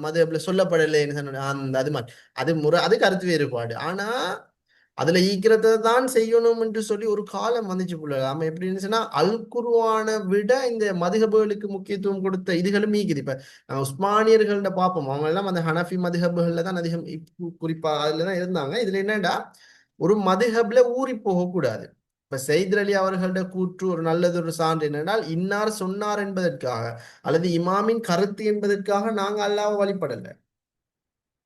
மதுஹப்ல சொல்லப்படலைன்னு சொன்ன அந்த அது மாதிரி அது முறை அது கருத்து வேறுபாடு. ஆனா அதுல ஈக்கிறத தான் செய்யணும் என்று சொல்லி ஒரு காலம் வந்துச்சு போல. ஆமா எப்படி இருந்துச்சுன்னா அல் குர்ஆனை விட இந்த மதுஹபுகளுக்கு முக்கியத்துவம் கொடுத்த இதுகளும் ஈக்குது. இப்ப உஸ்மானியர்கள்ட பார்ப்போம், அவங்க எல்லாம் அந்த ஹனஃபி மதுஹபுகள்ல தான் அதிகம் குறிப்பா அதுல தான் இருந்தாங்க. இதுல என்னடா ஒரு மதுஹப்ல ஊறி போகக்கூடாது. இப்ப சையத் அலி அவர்களோட கூற்று ஒரு நல்லது ஒரு சான்று என்னென்றால் இன்னார் சொன்னார் என்பதற்காக அல்லது இமாமின் கருத்து என்பதற்காக நாங்க அல்லாஹ்வை வழிபடல.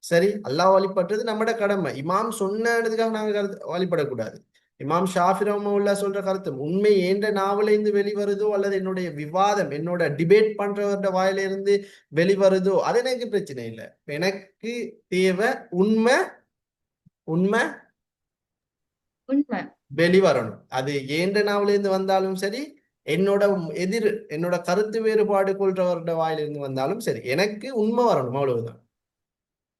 சரி, அல்லாஹ் வழிபடுறது நம்மட கடமை. இமாம் சொன்னதுக்காக நாங்க வழிபடக்கூடாது. இமாம் ஷாஃபி ரஹ்மத்துல்லாஹி சொல்ற கருத்து உண்மை என்ற நாவல இருந்து வெளிவருதோ அல்லது என்னுடைய விவாதம் என்னோட டிபேட் பண்றவர்ட வாயில இருந்து வெளிவருதோ அது எனக்கு பிரச்சனை இல்லை. எனக்கு தேவை உண்மை உண்மை உண்மை. வெளிவரணும். அது ஏண்ட நாவல இருந்து வந்தாலும் சரி, என்னோட என்னோட கருத்து வேறுபாடு கொள்றவரோட வாயிலிருந்து வந்தாலும் சரி, எனக்கு உண்மை வரணும், அவ்வளவுதான்.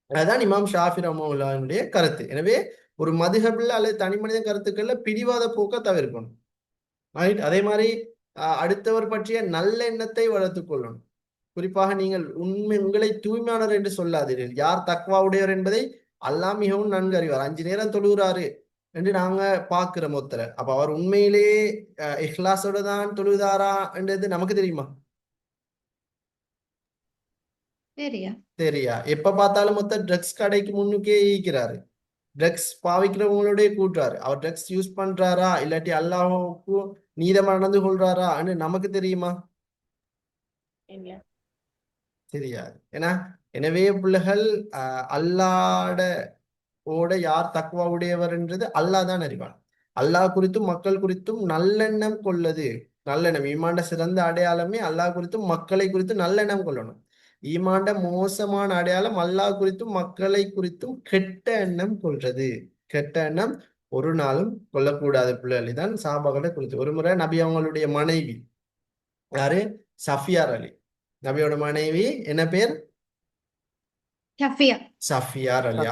அதுதான் இமாம் ஷாஃபி ரஹ்மத்துல்லாஹினுடைய கருத்து. எனவே ஒரு மதுஹப்ல அல்லது தனி மனித கருத்துக்கள்ல பிடிவாத போக்க தவிர்க்கணும். ரைட். அதே மாதிரி அடுத்தவர் பற்றிய நல்ல எண்ணத்தை வளர்த்துக் கொள்ளணும். குறிப்பாக நீங்கள் உங்களை தூய்மையானவர் என்று சொல்லாதீர்கள். யார் தக்வா உடையவர் என்பதை அல்லாஹ் மிகவும் நன்கு அறிவார். 5 நேரம் தொழுகிறாரு என்று நாங்க பாக்குறோம் ஒருத்தரை. அப்ப அவர் உண்மையிலேயே இஹ்லாஸோட தான் தொழுதாரா என்றது நமக்கு தெரியுமா? தெரியா. எப்ப பார்த்தாலும் மொத்த ட்ரக்ஸ் கடைக்கு முன்னுக்கே ஈக்கிறாரு, ட்ரக்ஸ் பாவிக்கிறவங்களோடய கூட்டுறாரு. அவர் ட்ரக்ஸ் யூஸ் பண்றாரா இல்லாட்டி அல்லாஹ்வுக்கு நீதமா நடந்து கொள்றாரா நமக்கு தெரியுமா? தெரியாது. எனவே பிள்ளைகள் அல்லாட யார் தக்வா உடையவர் என்றது அல்லாஹ் தான் அறிவான். அல்லாஹ் குறித்தும் மக்கள் குறித்தும் நல்லெண்ணம் கொள்ளது. நல்லெண்ணம் ஈமாண்ட சிறந்த அடையாளமே அல்லாஹ் குறித்தும் மக்களை குறித்தும் நல்லெண்ணம் கொள்ளணும். ஈமாண்ட மோசமான அடையாளம் அல்லாஹ் குறித்தும் மக்களை குறித்தும் கெட்ட எண்ணம் கொள்றது. கெட்ட எண்ணம் ஒரு நாளும் கொள்ளக்கூடாது பிள்ளைகள். இதான் சாபாக்களை குறித்து. ஒரு முறை நபி அவங்களுடைய மனைவி யாரு? சஃபியார் அலி. நபியோட மனைவி என்ன பேர்? சஃபியார் அலி.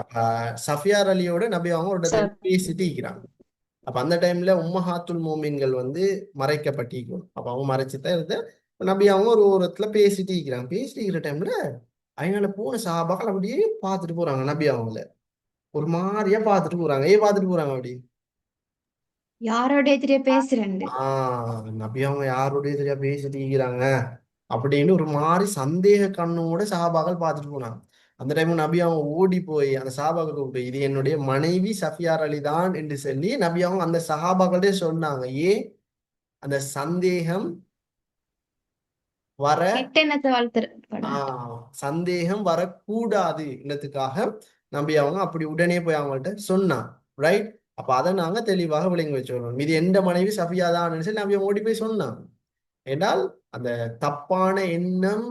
சஃபியார் அலியோட நபி அவங்க ஒரு இடத்துல பேசிட்டு இருக்கிறாங்க. அப்ப அந்த டைம்ல உம்மஹாத்துல் மோமின்கள் மறைக்கப்பட்டிருக்கணும். அப்ப அவங்க மறைச்சுதான் இருந்த நபி அவங்க ஒரு ஓரத்துல பேசிட்டு இருக்கிறாங்க. பேசிட்டு இருக்கிற டைம்ல அதனால போன சஹாபாக்கள் அப்படியே பார்த்துட்டு போறாங்க. நபி அவங்கள ஒரு மாதிரியா பார்த்துட்டு போறாங்க. பார்த்துட்டு போறாங்க அப்படி யாரோடய தெரிய பேசுறேன். நபி அவங்க யாரோடய தெரியா பேசிட்டு இருக்கிறாங்க அப்படின்னு ஒரு மாதிரி சந்தேக கண்ணோட சஹாபாக்கள் பார்த்துட்டு போனாங்க. அந்த டைம் நபி அவங்க ஓடி போய் அந்த சஹாபாக்கள் கூப்பிட்டு இது என்னுடைய மனைவி சஃபியார் அலி தான் என்று சொல்லி நபி அவங்க அந்த சஹாபாக்களே சொன்னாங்க. அந்த சந்தேகம் சந்தேகம் வரக்கூடாது என்னத்துக்காக நம்பி அவங்க அப்படி உடனே போய் அவங்கள்ட்ட சொன்னாங்க. ரைட். அப்ப அதை நாங்க தெளிவாக விளங்கி வச்சுக்கணும். இது எந்த மனைவி சஃபியா தான் சொல்லி நம்பி ஓடி போய் சொன்னாங்க. என்றால் அந்த தப்பான எண்ணம்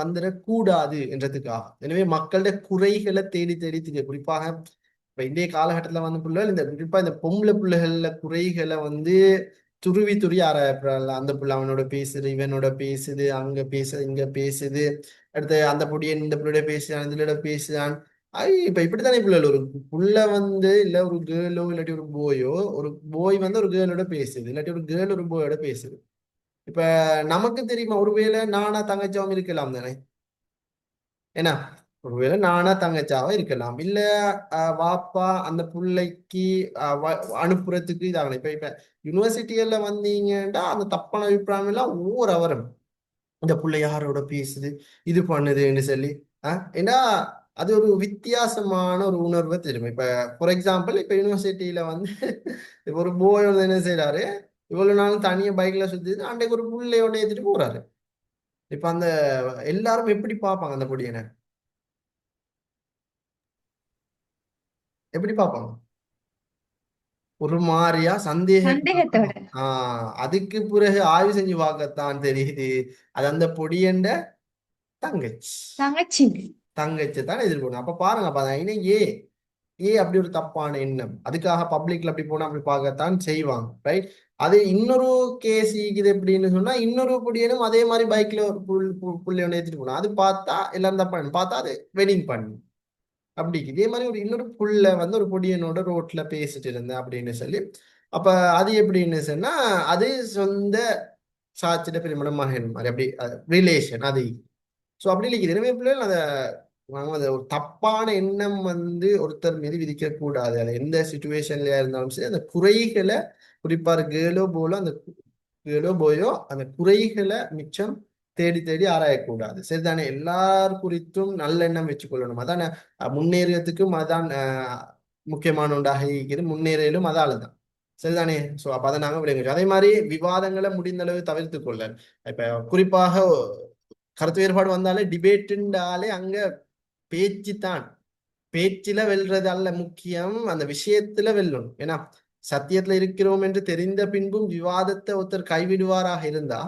வந்துடக்கூடாது என்றதுக்காக. எனவே மக்களுடைய குறைகளை தேடி தேடி தெரியும். குறிப்பாக இப்ப இந்திய காலகட்டத்துல பிள்ளைகள் குறிப்பா இந்த பொம்பளை பிள்ளைகள்ல குறைகளை துருவி ஆராயப்படுறாள். அந்த பிள்ளை அவனோட பேசுது, இவனோட பேசுது, அங்க பேசுது, இங்க பேசுது, அடுத்து அந்த பொடியன் இந்த பிள்ளையோட பேசுறான், இதுல பேசுறான். இப்ப இப்படித்தானே பிள்ளைகள் ஒரு புள்ள இல்ல ஒரு கேர்ளோ இல்லாட்டி ஒரு போயோ, ஒரு போய் ஒரு கேர்ளோட பேசுது, இல்லாட்டி ஒரு கேர்ள் ஒரு போயோட பேசுது. இப்ப நமக்கு தெரியுமா ஒருவேளை நானா தங்கச்சாவும் இருக்கலாம் தானே? ஏன்னா ஒருவேளை நானா தங்கச்சாவா இருக்கலாம். இல்ல வாப்பா அந்த பிள்ளைக்கு அனுப்புறதுக்கு இதாகலாம். இப்ப யூனிவர்சிட்டிகள்ல வந்தீங்கன்னா அந்த தப்பான அபிப்பிராயம் எல்லாம் ஒவ்வொரு அவரும் இந்த பிள்ளை யாரோட பேசுது இது பண்ணுதுன்னு சொல்லி ஏன்னா அது ஒரு வித்தியாசமான ஒரு உணர்வை தெரியும். இப்ப ஃபார் எக்ஸாம்பிள் இப்ப யூனிவர்சிட்டியில இப்ப ஒரு போய் என்ன செய்யறாரு, இவ்வளவு நாள் தனியா பைக்ல சுத்தி அன்றைக்கு ஒரு பிள்ளையோட ஏத்திட்டு போறாரு. இப்ப அந்த எல்லாரும் எப்படி பார்ப்பாங்க? அந்த பொடியனை எப்படி பார்ப்பாங்க? ஒரு மாதிரியா சந்தேகத்தோட. அதுக்கு பிறகு ஆய்வு செஞ்சு பார்க்கத்தான் தெரியுது அது அந்த பொடியண்ட தங்கச்சி தான் எதிர்கொள்ளணும். அப்ப பாருங்க அப்ப அப்படி ஒரு தப்பான எண்ணம். அதுக்காக பப்ளிக்ல அப்படி போனா அப்படி பார்க்கத்தான் செய்வாங்க. ரைட். அது இன்னொரு கேஸ் இருக்குது எப்படின்னு சொன்னா இன்னொரு பொடியனும் அதே மாதிரி பைக்ல ஒரு புள்ளி ஒன்று ஏற்றிட்டு போனோம். அது பார்த்தா எல்லாரும் தப்பா பார்த்தா அது வெட்டிங் பண்ணி அப்படி இதே மாதிரி ஒரு இன்னொரு புள்ள ஒரு பொடியனோட ரோட்ல பேசிட்டு இருந்தேன் அப்படின்னு சொல்லி அப்ப அது எப்படின்னு சொன்னா அது சொந்த சாட்சிட பெருமட மகன் மாதிரி அப்படி ரிலேஷன் அது. ஸோ அப்படி இல்லை எனவே பிள்ளைகள் அதை நாங்கள் அதை ஒரு தப்பான எண்ணம் ஒருத்தர் மீது விதிக்க கூடாது. அது எந்த சுச்சுவேஷன்லயா இருந்தாலும் சரி அந்த குறைகளை குறிப்பா கேளோ போலோ அந்த கேளோ போயோ அந்த குறைகளை மிச்சம் தேடி தேடி ஆராயக்கூடாது. சரிதானே? எல்லார் குறித்தும் நல்லெண்ணம் வச்சுக்கொள்ளணும். அதான முன்னேறதுக்கும் அதான் முக்கியமான ஒன்றாக இருக்கிறது. முன்னேறிலும் அதால தான். சரிதானே? ஸோ அப்ப அதை நாங்கள் விளங்க அதே மாதிரி விவாதங்களை முடிந்த அளவு தவிர்த்து கொள்ள. இப்ப குறிப்பாக கருத்து வேறுபாடு வந்தாலே டிபேட்டுண்டாலே அங்க பேச்சு தான். பேச்சில வெல்றது அல்ல முக்கியம், அந்த விஷயத்துல வெல்லணும். ஏன்னா சத்தியத்துல இருக்கிறோம் என்று தெரிந்த பின்பும் விவாதத்தை ஒருத்தர் கைவிடுவாராக இருந்தா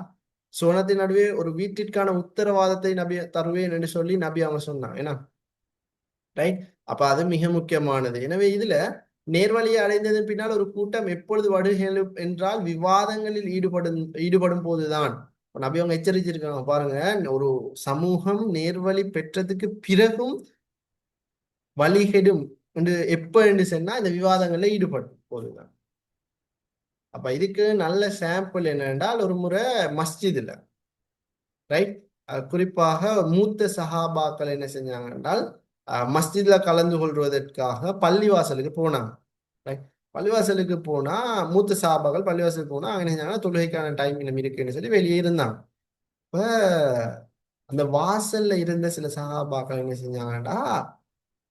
சோனத்தின் நடுவே ஒரு வீட்டிற்கான உத்தரவாதத்தை நபி தருவேன் என்று சொல்லி நபி அவங்க சொன்னான். ஏன்னா ரைட். அப்ப அது மிக முக்கியமானது. எனவே இதுல நேர்வழியை அடைந்ததன் பின்னால் ஒரு கூட்டம் எப்பொழுது வடுகளும் என்றால் விவாதங்களில் ஈடுபடும் போதுதான். நபி அவங்க எச்சரிச்சிருக்காங்க பாருங்க, ஒரு சமூகம் நேர்வழி பெற்றதுக்கு பிறகும் வழிகெடும் என்று எப்ப என்று சொன்னா இந்த விவாதங்கள்ல ஈடுபடும் போதுதான். அப்ப இதுக்கு நல்ல சாம்பிள் என்னென்றால் ஒரு முறை மஸ்ஜிதுல ரைட் குறிப்பாக மூத்த சஹாபாக்கள் என்ன செஞ்சாங்க என்றால் மஸ்ஜித்ல கலந்து கொள்வதற்காக பள்ளிவாசலுக்கு போனாங்க. ரைட். பள்ளிவாசலுக்கு போனா மூத்த சஹாபாக்கள் பள்ளிவாசலுக்கு போனா அவங்க என்ன செஞ்சாங்கன்னா தொழுகைக்கான டைம் இன்னும் இருக்குன்னு சொல்லி வெளியே இருந்தாங்க. இப்ப அந்த வாசல்ல இருந்த சில சஹாபாக்கள் என்ன செஞ்சாங்கன்னா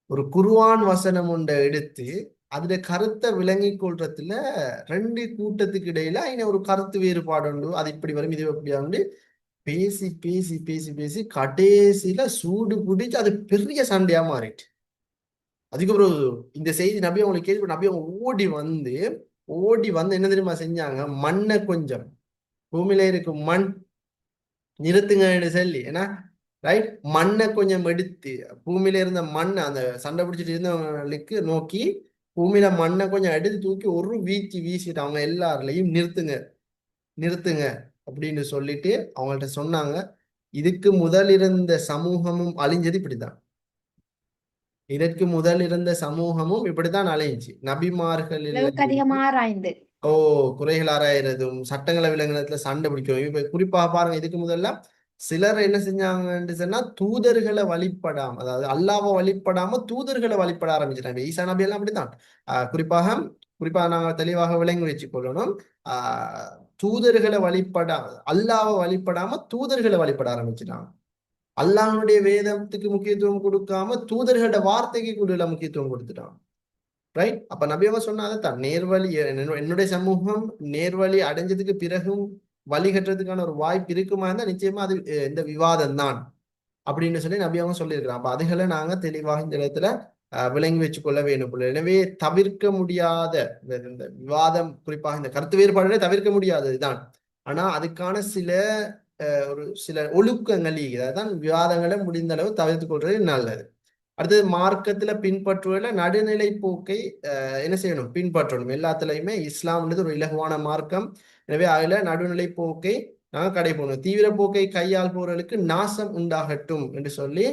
ஒரு குர்ஆன் வசனம் ஒன்றை எடுத்து அதுல கருத்தை விளங்கி கொள்றதுல ரெண்டு கூட்டத்துக்கு இடையில ஒரு கருத்து வேறுபாடு உண்டு. அது இப்படி வரும் இது எப்படி உண்டு பேசி பேசி பேசி பேசி கடைசியில சூடு பிடிச்சு அது பெரிய சண்டையா மாறிட்டு. அதுக்கப்புறம் இந்த செய்தி நபி அவங்களுக்கு கேள்வி நபி அவங்க ஓடி வந்து என்ன தெரியுமா செஞ்சாங்க, மண்ணை கொஞ்சம் பூமியில இருக்கு மண் நிறுத்துங்கன்னு சொல்லி ஏன்னா ரைட் மண்ணை கொஞ்சம் எடுத்து பூமியில இருந்த மண்ணை அந்த சண்டை பிடிச்சிட்டு இருந்தவங்களுக்கு நோக்கி பூமியில மண்ணை கொஞ்சம் எடுத்து தூக்கி ஒரு வீசிட்டு அவங்க எல்லாருலையும் நிறுத்துங்க நிறுத்துங்க அப்படின்னு சொல்லிட்டு அவங்கள்ட்ட சொன்னாங்க. இதுக்கு முதல் இருந்த சமூகமும் அழிஞ்சது இப்படிதான். இதற்கு முதல் இருந்த சமூகமும் இப்படித்தான் அழிஞ்சி. நபிமார்களில் அளவுக்கு அதிகமா ஆராய்ந்து குறைகள் ஆராயறதும் சட்டங்களை விலங்கினத்துல சண்டை பிடிக்கும். இப்ப குறிப்பாக பாருங்க, இதுக்கு முதல்ல சிலர் என்ன செஞ்சாங்கன்னு சொன்னா தூதர்களை வழிபடாம, அதாவது அல்லாவை வழிபடாம தூதர்களை வழிபட ஆரம்பிச்சிட்டாங்க. ஈசா நபி எல்லாம் அப்படித்தான். குறிப்பாக நாங்கள் தெளிவாக விளங்கி வச்சு கொள்ளணும். தூதர்களை அல்லாவை வழிபடாம தூதர்களை வழிபட ஆரம்பிச்சிட்டாங்க. அல்லாஹ்வுடைய வேதத்துக்கு முக்கியத்துவம் கொடுக்காம தூதர்களோட வார்த்தைக்கு கூட முக்கியத்துவம் கொடுத்துட்டாங்க. ரைட். அப்ப நபியவங்க சொன்னாதான் நேர்வழி என்னுடைய சமூகம் நேர்வழி அடைஞ்சதுக்கு பிறகும் வழிகட்டுறதுக்கான ஒரு வாய்ப்பு இருக்குமா இருந்தா நிச்சயமா அது இந்த விவாதம் தான் அப்படின்னு சொல்லி நபியவங்க சொல்லியிருக்கிறான். அப்ப அதுகளை நாங்க தெளிவாக இந்த இடத்துல விளங்கி வச்சுக்கொள்ள வேணும். எனவே தவிர்க்க முடியாத இந்த விவாதம், குறிப்பாக இந்த கருத்து வேறுபாடுகளை தவிர்க்க முடியாததுதான். ஆனா அதுக்கான சில ஒழுக்கங்கள் அதான் விவாதங்களை முடிந்த அளவு தவிர்த்து கொள்றது நல்லது. அடுத்தது மார்க்கத்துல பின்பற்றுவதில் நடுநிலை போக்கை என்ன செய்யணும், பின்பற்றணும். எல்லாத்துலயுமே இஸ்லாம்ன்றது ஒரு இலகுவான மார்க்கம். எனவே அதுல நடுநிலை போக்கை நாங்கள் கடைபோகணும். தீவிர போக்கை கையால் போறவர்களுக்கு நாசம் உண்டாகட்டும் என்று சொல்லி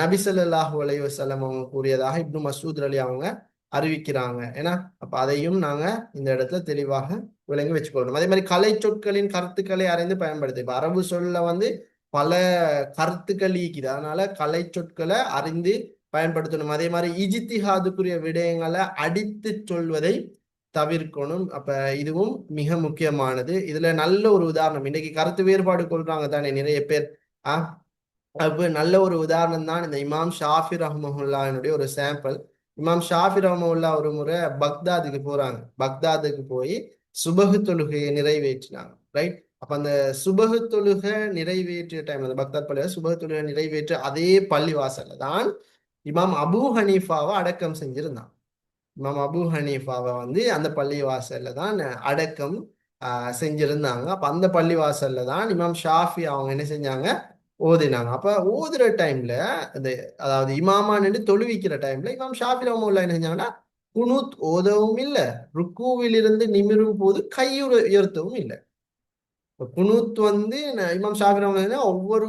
நபி ஸல்லல்லாஹு அலைஹி வஸல்லம் அவங்க கூறியதாக இப்னு மஸ்ஊத் அலி அவங்க அறிவிக்கிறாங்க. ஏன்னா அப்ப அதையும் நாங்க இந்த இடத்துல தெளிவாக விளங்கி வச்சுக்கொள்ளணும். அதே மாதிரி கலை சொற்களின் கருத்துக்களை அறிந்து பயன்படுத்து. இப்ப அரபு சொல்ல பல கருத்துக்கள் ஈக்குது. அதனால கலை சொற்களை அறிந்து பயன்படுத்தணும். அதே மாதிரி இஜ்திஹாதுக்குரிய விடயங்களை அடித்து சொல்வதை தவிர்க்கணும். அப்ப இதுவும் மிக முக்கியமானது. இதுல நல்ல ஒரு உதாரணம், இன்னைக்கு கருத்து வேறுபாடு கொள்றாங்க தானே நிறைய பேர். அப்ப நல்ல ஒரு உதாரணம் தான் இந்த இமாம் ஷாஃபி ரஹ்மஹுல்லாஹ்வுடைய ஒரு சாம்பிள். இமாம் ஷாஃபி ரஹ்மஹுல்லா ஒரு முறை பக்தாதுக்கு போறாங்க. பக்தாதுக்கு போய் சுபஹு தொழுகையை நிறைவேற்றினாங்க. ரைட். அப்ப அந்த சுபஹு தொழுகை நிறைவேற்றிய டைம், அந்த பக்தாத் பள்ளியில சுபஹு தொழுகை நிறைவேற்ற அதே பள்ளிவாசல்ல தான் இமாம் அபூ ஹனீஃபாவை அடக்கம் செஞ்சிருந்தான். இமாம் அபூ ஹனீஃபாவை அந்த பள்ளிவாசல்ல தான் அடக்கம் செஞ்சிருந்தாங்க. அப்ப அந்த பள்ளிவாசல்ல தான் இமாம் ஷாஃபி அவங்க என்ன செஞ்சாங்க, ஓதினாங்க. அப்ப ஓதுற டைம்ல அதாவது இமாமா நின்று தொழுவிக்கிற டைம்ல இமாம் ஷாஃபி ரஹ்மத்துல்லாஹி என்ன செஞ்சாங்கன்னா குனூத் ஓதவும் இல்லை, ருக்கூவில் இருந்து நிமிரும் போது உயர்த்தவும் இல்லை. குனூத் இமாம் ஷாஃபி ரஹ்மத்துல்லாஹி ஒவ்வொரு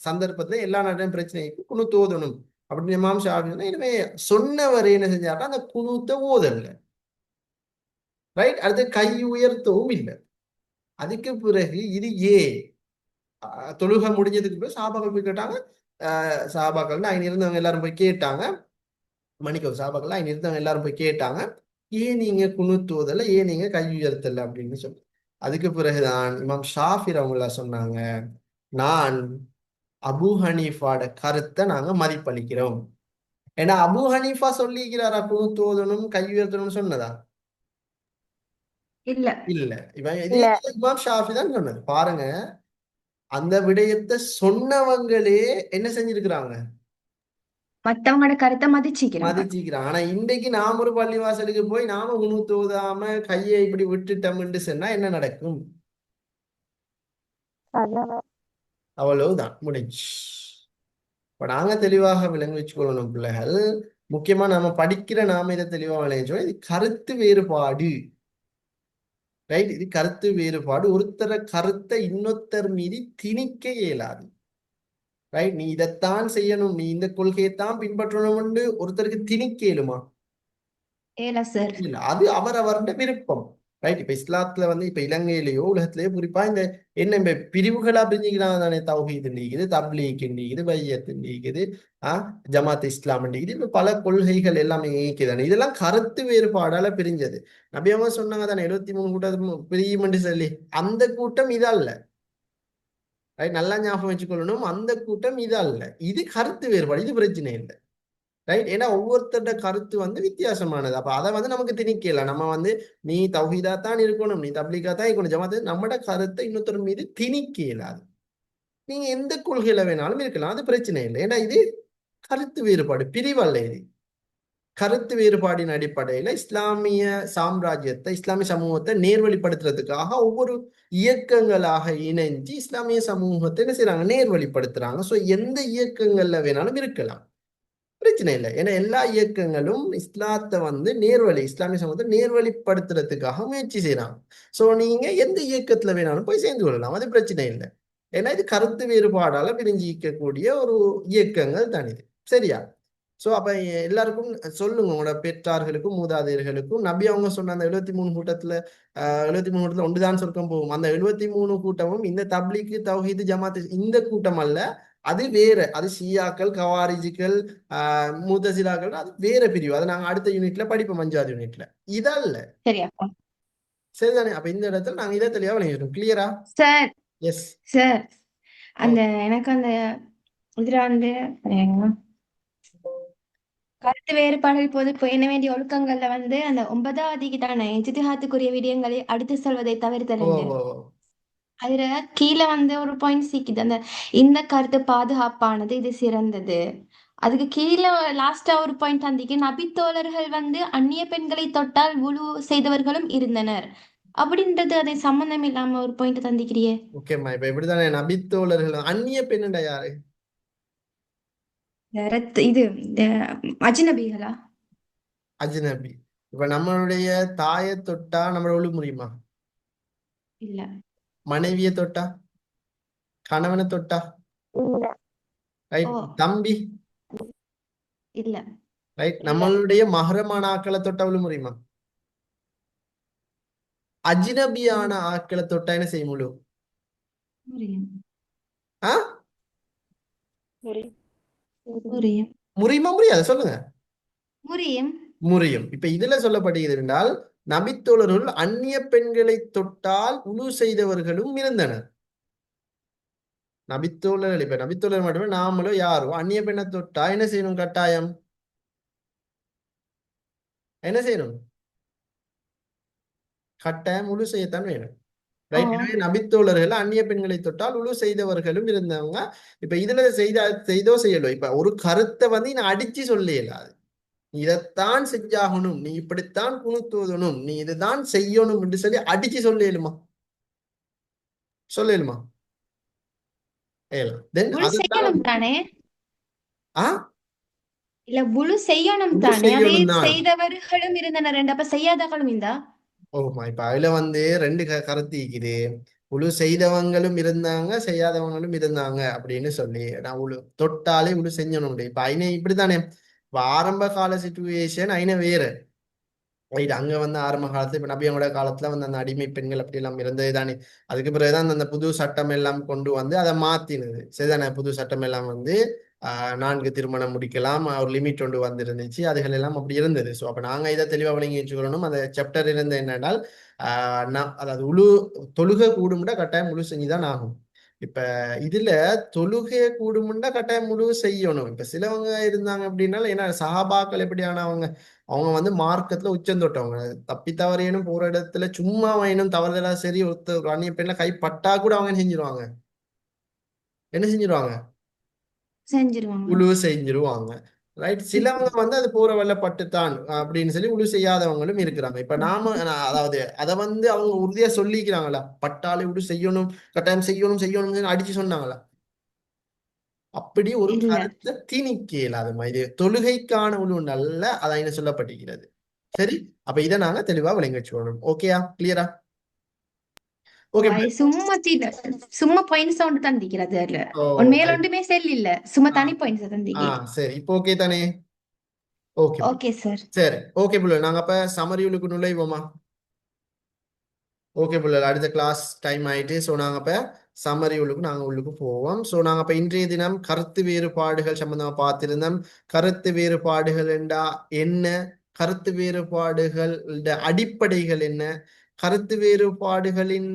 சந்தர்ப்பத்துல எல்லா நேரத்தையும் பிரச்சனைக்கு குனூத் ஓதணும் அப்படின்னு இமாம் ஷாஃபி இனிமே சொன்னவர் என்ன செஞ்சாருன்னா அந்த குனூத்தை ஓதல. ரைட். அடுத்து கை உயர்த்தவும் இல்லை. அதுக்கு பிறகு இது ஏன் தொழுகை முடிஞ்சதுக்கு பிறகு சாபாக்கள் போய் கேட்டாங்க. சாபாக்கள் அங்க இருந்தவங்க எல்லாரும் போய் கேட்டாங்க. மன்னிக்கவும், சாபாக்கள் அங்க இருந்தவங்க எல்லாரும் போய் கேட்டாங்க, ஏன் நீங்க குனுத்துவதில்ல, ஏன் நீங்க கை உயர்த்தல அப்படின்னு சொல்லி. அதுக்கு பிறகுதான் இமாம் ஷாஃபி அவங்கள சொன்னாங்க, நான் அபு ஹனீஃபாட கருத்தை நாங்க மதிப்பளிக்கிறோம். ஏன்னா அபு ஹனீஃபா சொல்லிக்கிறாரா குனுத்துவதனும் கை உயர்த்தணும்னு சொன்னதா? இல்ல. இல்ல. இவன் இதே இல்ல. இமாம் ஷாஃபி தான் சொன்னது. பாருங்க, அந்த விடயத்தை சொன்னவங்களே என்ன செஞ்சிருக்கிறாங்க? மத்தவங்களோட கருத்தை மதிச்சிக்கிறாங்க. மதிச்சுக்கிறாங்க. ஆனா இன்றைக்கு நாம ஒரு பள்ளிவாசலுக்கு போய் நாம குனுத்து ஓதாம கையை இப்படி விட்டுட்டோம்னு சொன்னா என்ன நடக்கும்? அதான். அவ்வளவுதான், முடிஞ்சு. இப்ப நாங்க தெளிவாக விளங்கி வச்சுக்கொள்ளணும் பிள்ளைகள். முக்கியமா நாம படிக்கிற நாம இதை தெளிவா விளைவிச்சோம். இது கருத்து வேறுபாடு. ரைட். இது கருத்து வேறுபாடு. ஒருத்தர கருத்தை இன்னொருத்தர் மீறி திணிக்க இயலாது. ரைட். நீ இதைத்தான் செய்யணும், நீ இந்த கொள்கையைத்தான் பின்பற்றணும்னு ஒருத்தருக்கு திணிக்க இயலுமா? ஏல சார். இல்ல, அது அவரவருடைய விருப்பம். ரைட். இப்ப இஸ்லாத்துல இப்ப இலங்கையிலேயோ உலகத்திலேயோ குறிப்பா இந்த என்ன இப்ப பிரிவுகளா பிரிஞ்சுக்கிறாங்க தானே. தௌஹீத் நீக்குது, தப்லீக் நீக்குது, பையத் நீக்குது, ஜமாத் இஸ்லாம் நீக்குது. இப்ப பல கொள்கைகள் எல்லாமே நீக்குதானே. இதெல்லாம் கருத்து வேறுபாடால பிரிஞ்சது. நபியவங்க சொன்னாங்க தானே 73 கூட்டம் பிரியும்னு சொல்லி. அந்த கூட்டம் இதல்ல. ரைட். நல்லா ஞாபகம் வச்சுக்கொள்ளணும், அந்த கூட்டம் இதல்ல. இது கருத்து வேறுபாடு, இது பிரச்சனை இல்லை. ரைட். ஏன்னா ஒவ்வொருத்தரோட கருத்து வித்தியாசமானது. அப்ப அதை நமக்கு திணிக்கல. நம்ம நீ தௌஹீதா தான் இருக்கணும், நீ தப்லீகா தான் இருக்கணும், ஜமாத்து, நம்மட கருத்தை இன்னொருத்தர் மீது திணிக்க இயலாது. நீங்க எந்த கொள்கையில வேணாலும் இருக்கலாம், அது பிரச்சனை இல்லை. ஏன்னா இது கருத்து வேறுபாடு, பிரிவல்ல. இது கருத்து வேறுபாடின் அடிப்படையில இஸ்லாமிய சாம்ராஜ்யத்தை, இஸ்லாமிய சமூகத்தை நேர்வழிப்படுத்துறதுக்காக ஒவ்வொரு இயக்கங்களாக இணைஞ்சு இஸ்லாமிய சமூகத்தை என்ன செய்யறாங்க, நேர்வழிப்படுத்துறாங்க. சோ எந்த இயக்கங்கள்ல வேணாலும் இருக்கலாம், பிரச்சனை இல்லை. ஏன்னா எல்லா இயக்கங்களும் இஸ்லாத்தை இஸ்லாமிய சமூகத்தை நேர்வழிப்படுத்துறதுக்காக முயற்சி செய்யறாங்க. சோ நீங்க எந்த இயக்கத்துல வேணாலும் போய் சேர்ந்து கொள்ளலாம், அது பிரச்சனை இல்லை. ஏன்னா இது கருத்து வேறுபாடால பிரிஞ்சிக்கக்கூடிய ஒரு இயக்கங்கள் தான் இது. சரியா? சோ அப்ப எல்லாருக்கும் சொல்லுங்க, உங்களோட பெற்றார்களுக்கும் மூதாதையர்களுக்கும், நபி அவங்க சொன்ன அந்த 73 கூட்டத்துல 73 கூட்டத்துல ஒன்றுதான் சொர்க்கம் போகும். அந்த 73 கூட்டமும் இந்த தப்லீக், தௌஹீது, ஜமாத் இந்த கூட்டம் அல்ல. அது வேற. அது ஷியாக்கள், கவாரிஜிகள், முத்தசிலாக்கள், அது வேற பிரிவு. அதை நாங்க அடுத்த யூனிட்ல படிப்போம், 5வது யூனிட்ல. இதல்ல. சரியா சரிதானே? அப்ப இந்த இடத்துல நாங்க இதை தெளிவா விளங்கிட்டோம். கிளியரா? சார். எஸ். சார், அந்த எனக்கு அந்த இதுல கருத்து வேறுபாடுகள் போது எண்ண வேண்டிய ஒழுக்கங்கள்ல அந்த 9வது இஜ்திஹாத்துக்குரிய விடயங்களை அடுத்து சொல்வதை ஓ தவிர்த்தல் ஓ, ஓ. அதுல கீழே ஒரு பாயிண்ட் சிக்குது. இந்த கருத்து பாதுகாப்பானது, இது சிறந்தது. அதுக்கு கீழே லாஸ்டா ஒரு பாயிண்ட் தந்திக்கு, நபித்தோழர்கள் அந்நிய பெண்களை தொட்டால் வுளு செய்தவர்களும் இருந்தனர் அப்படின்றது. அதை சம்பந்தம் இல்லாம ஒரு பாயிண்ட் தந்திக்கிறியே. ஓகேம்மா, இப்ப இப்படித்தானே நபித்தோழர்கள் அந்நிய பெண்ணுண்டா யாரு? இது அஜ்னபிகளா? அஜ்னபி. இப்ப நம்மளுடைய தாயை தொட்டா நம்மளோட ஒழு முடியுமா? இல்ல. மனைவியை தொட்டா, கணவனை தொட்டா, இல்ல. ரைட், ஓ தம்பி, இல்ல. ரைட், இல்ல. நம்மளுடைய மஹரமான ஆட்களை தொட்டா ஒழு முடியுமா? அஜ்னபியான ஆட்களை தொட்டா என்ன செய்ய முடியும்? புரியும். ஆ புரியும். புரியும். முறியுமா? முடியாது, சொல்லுங்க. புரியும். முறியும். இப்ப இதுல சொல்லப்படுகிறது என்றால், நபித்தோழர்கள் அந்நிய பெண்களை தொட்டால் உழு செய்தவர்களும் இருந்தனர். நபித்தோழர்கள், இப்ப நபித்தோழர் மட்டுமே நாமளோ யாரோ அந்நிய பெண்ணை தொட்டா என்ன செய்யணும்? கட்டாயம் என்ன செய்யணும்? கட்டாயம் உழு செய்யத்தான் வேணும். ஓ ரைட். எனவே நபித்தோழர்கள் அந்நிய பெண்களை தொட்டால் உழு செய்தவர்களும் இருந்தவங்க. இப்ப இதுல செய்தோ செய்யலோ, இப்ப ஒரு கருத்தை நான் அடிச்சு சொல்ல இயலாது. நீ இதைத்தான் செஞ்சாகணும், நீ இப்படித்தான் குணுத்துவதணும், நீ இதுதான் செய்யணும் என்று சொல்லி அடிச்சு சொல்ல இயலுமா? சொல்ல இயலுமா? தென் புழு அதைத்தான் செய்யணும் தானே? ஆ இல்ல, புழு செய்யணும் உழு தானே? அதே செய்யணும் தான். செய்தவர்களும் இருந்தனர், அப்ப செய்யாதவர்களும் இருந்தா? ஓமா, இப்ப அதுல ரெண்டு கருத்து இருக்குது. உழு செய்தவங்களும் இருந்தாங்க, செய்யாதவங்களும் இருந்தாங்க அப்படின்னு சொல்லி. நான் உழு தொட்டாலே உழு செஞ்சணும். இப்ப இப்படித்தானே. இப்ப ஆரம்ப கால சிச்சுவேஷன் வேற. ரைட். அங்க வந்து ஆரம்ப காலத்துல இப்ப நபியோட காலத்துல வந்து அந்த அடிமை பெண்கள் அப்படி எல்லாம் இருந்தது தானே. அதுக்கு பிறகுதான் அந்த புது சட்டம் எல்லாம் கொண்டு வந்து அதை மாத்தினது. சரிதானே. புது சட்டம் எல்லாம் வந்து 4 திருமணம் முடிக்கலாம், ஒரு லிமிட் ஒன்று வந்திருந்துச்சு. அதுகள் எல்லாம் அப்படி இருந்தது. ஸோ அப்ப நாங்க இதை தெளிவா விளங்கி வச்சுக்கணும். அந்த சாப்டர் இருந்து என்னென்னால் அதாவது தொழுகை கூடும்னா கட்டாயம் முழு செஞ்சுதான் ஆகும். இப்ப இதுல தொழுகையை கூடுமுண்டா கட்டாயம் முழு செய்யணும். இப்ப சிலவங்க இருந்தாங்க அப்படின்னா, ஏன்னா சஹாபாக்கள் எப்படியானவங்க, அவங்க வந்து மார்க்கத்துல உச்சம் தொட்டவங்க. தப்பி தவறியனும் போற இடத்துல சும்மா வேணும் தவறுதலா சரி ஒரு அந்நிய பெண்ல கை பட்டா கூட அவங்க என்ன செஞ்சிருவாங்க, என்ன செஞ்சிருவாங்க, செஞ்சிருவாங்க. உழுவு செஞ்சிருவாங்க. ரைட். சிலவங்க வந்து அது போற வல்ல பட்டுத்தான் அப்படின்னு சொல்லி உழு செய்யாதவங்களும் இருக்கிறாங்க. இப்ப அதாவது அதை வந்து அவங்க உறுதியா சொல்லிக்கிறாங்களா, பட்டாளி உழு செய்யணும், கட்டாயம் செய்யணும் செய்யணும்னு அடிச்சு சொன்னாங்களா? அப்படி ஒரு இல்ல. கருத்தை திணிக்க இயலாத மாதிரி தொழுகைக்கான உழு நல்ல அதான் என்ன சொல்லப்பட்டிருக்கிறது. சரி. அப்ப இதை நாங்க தெளிவா விளங்கி வச்சுக்கணும். ஓகேயா, கிளியரா? ஓகே. அது சும்மா பாயிண்ட்ஸ் ஒன்று தந்திக்கிறது அதுல ஓ உண்மையில ரைட். ஒன்றுமே செல் இல்ல, சும்மா ஆ தனி பாயிண்ட்ஸ் தந்திக்கி. சரி. இப்போ ஓகே தானே. ஓகே. Okay sir. சரி. ஓகே புள்ள, நாங்க அப்ப சமரியுளுக்கு நுழைவோமா? ஓகே புள்ள, அடுத்த கிளாஸ் டைம் ஆயிட்டு. ஸோ நாங்கள் இப்போ சம்மரி உள்ளுக்கு நாங்கள் உள்ளுக்கு போவோம். ஸோ நாங்கள் இப்போ இன்றைய தினம் கருத்து வேறுபாடுகள் சம்பந்தமாக பார்த்திருந்தோம். கருத்து வேறுபாடுகள் என்றா என்ன, கருத்து வேறுபாடுகள் அடிப்படைகள் என்ன, கருத்து வேறுபாடுகளின்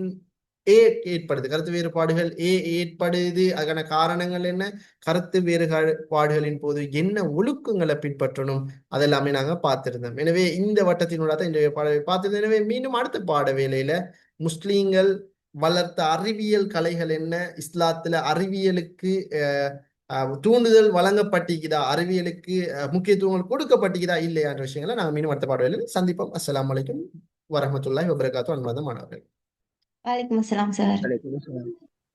ஏற்படுது, கருத்து வேறுபாடுகள் ஏற்படுது, அதுக்கான காரணங்கள் என்ன, கருத்து வேறுபாடுகளின் போது என்ன ஒழுக்கங்களை பின்பற்றணும், அதெல்லாமே நாங்க பார்த்திருந்தோம். எனவே இந்த வட்டத்தினூடாக தான் இந்த பாடவை பார்த்திருந்தோம். எனவே மீண்டும் அடுத்த பாட வேளையில முஸ்லீம்கள் வளர்த்த அறிவியல் கலைகள் என்ன, இஸ்லாத்துல அறிவியலுக்கு தூண்டுதல் வழங்கப்பட்டிருக்குதா, அறிவியலுக்கு முக்கியத்துவங்கள் கொடுக்கப்பட்டிருக்குதா இல்லையான்ற விஷயங்களை நாங்கள் மீண்டும் அடுத்த பாட வேளையில சந்திப்போம். அஸ்ஸலாமு அலைக்கும் வரஹ்மத்துல்லாஹி வபரகாத்துஹு. அன்பார்ந்த மாணவர்கள். வலைக்கம் அஸ்ஸலாம் சார். வலைக்கும் அஸ்ஸலாம்.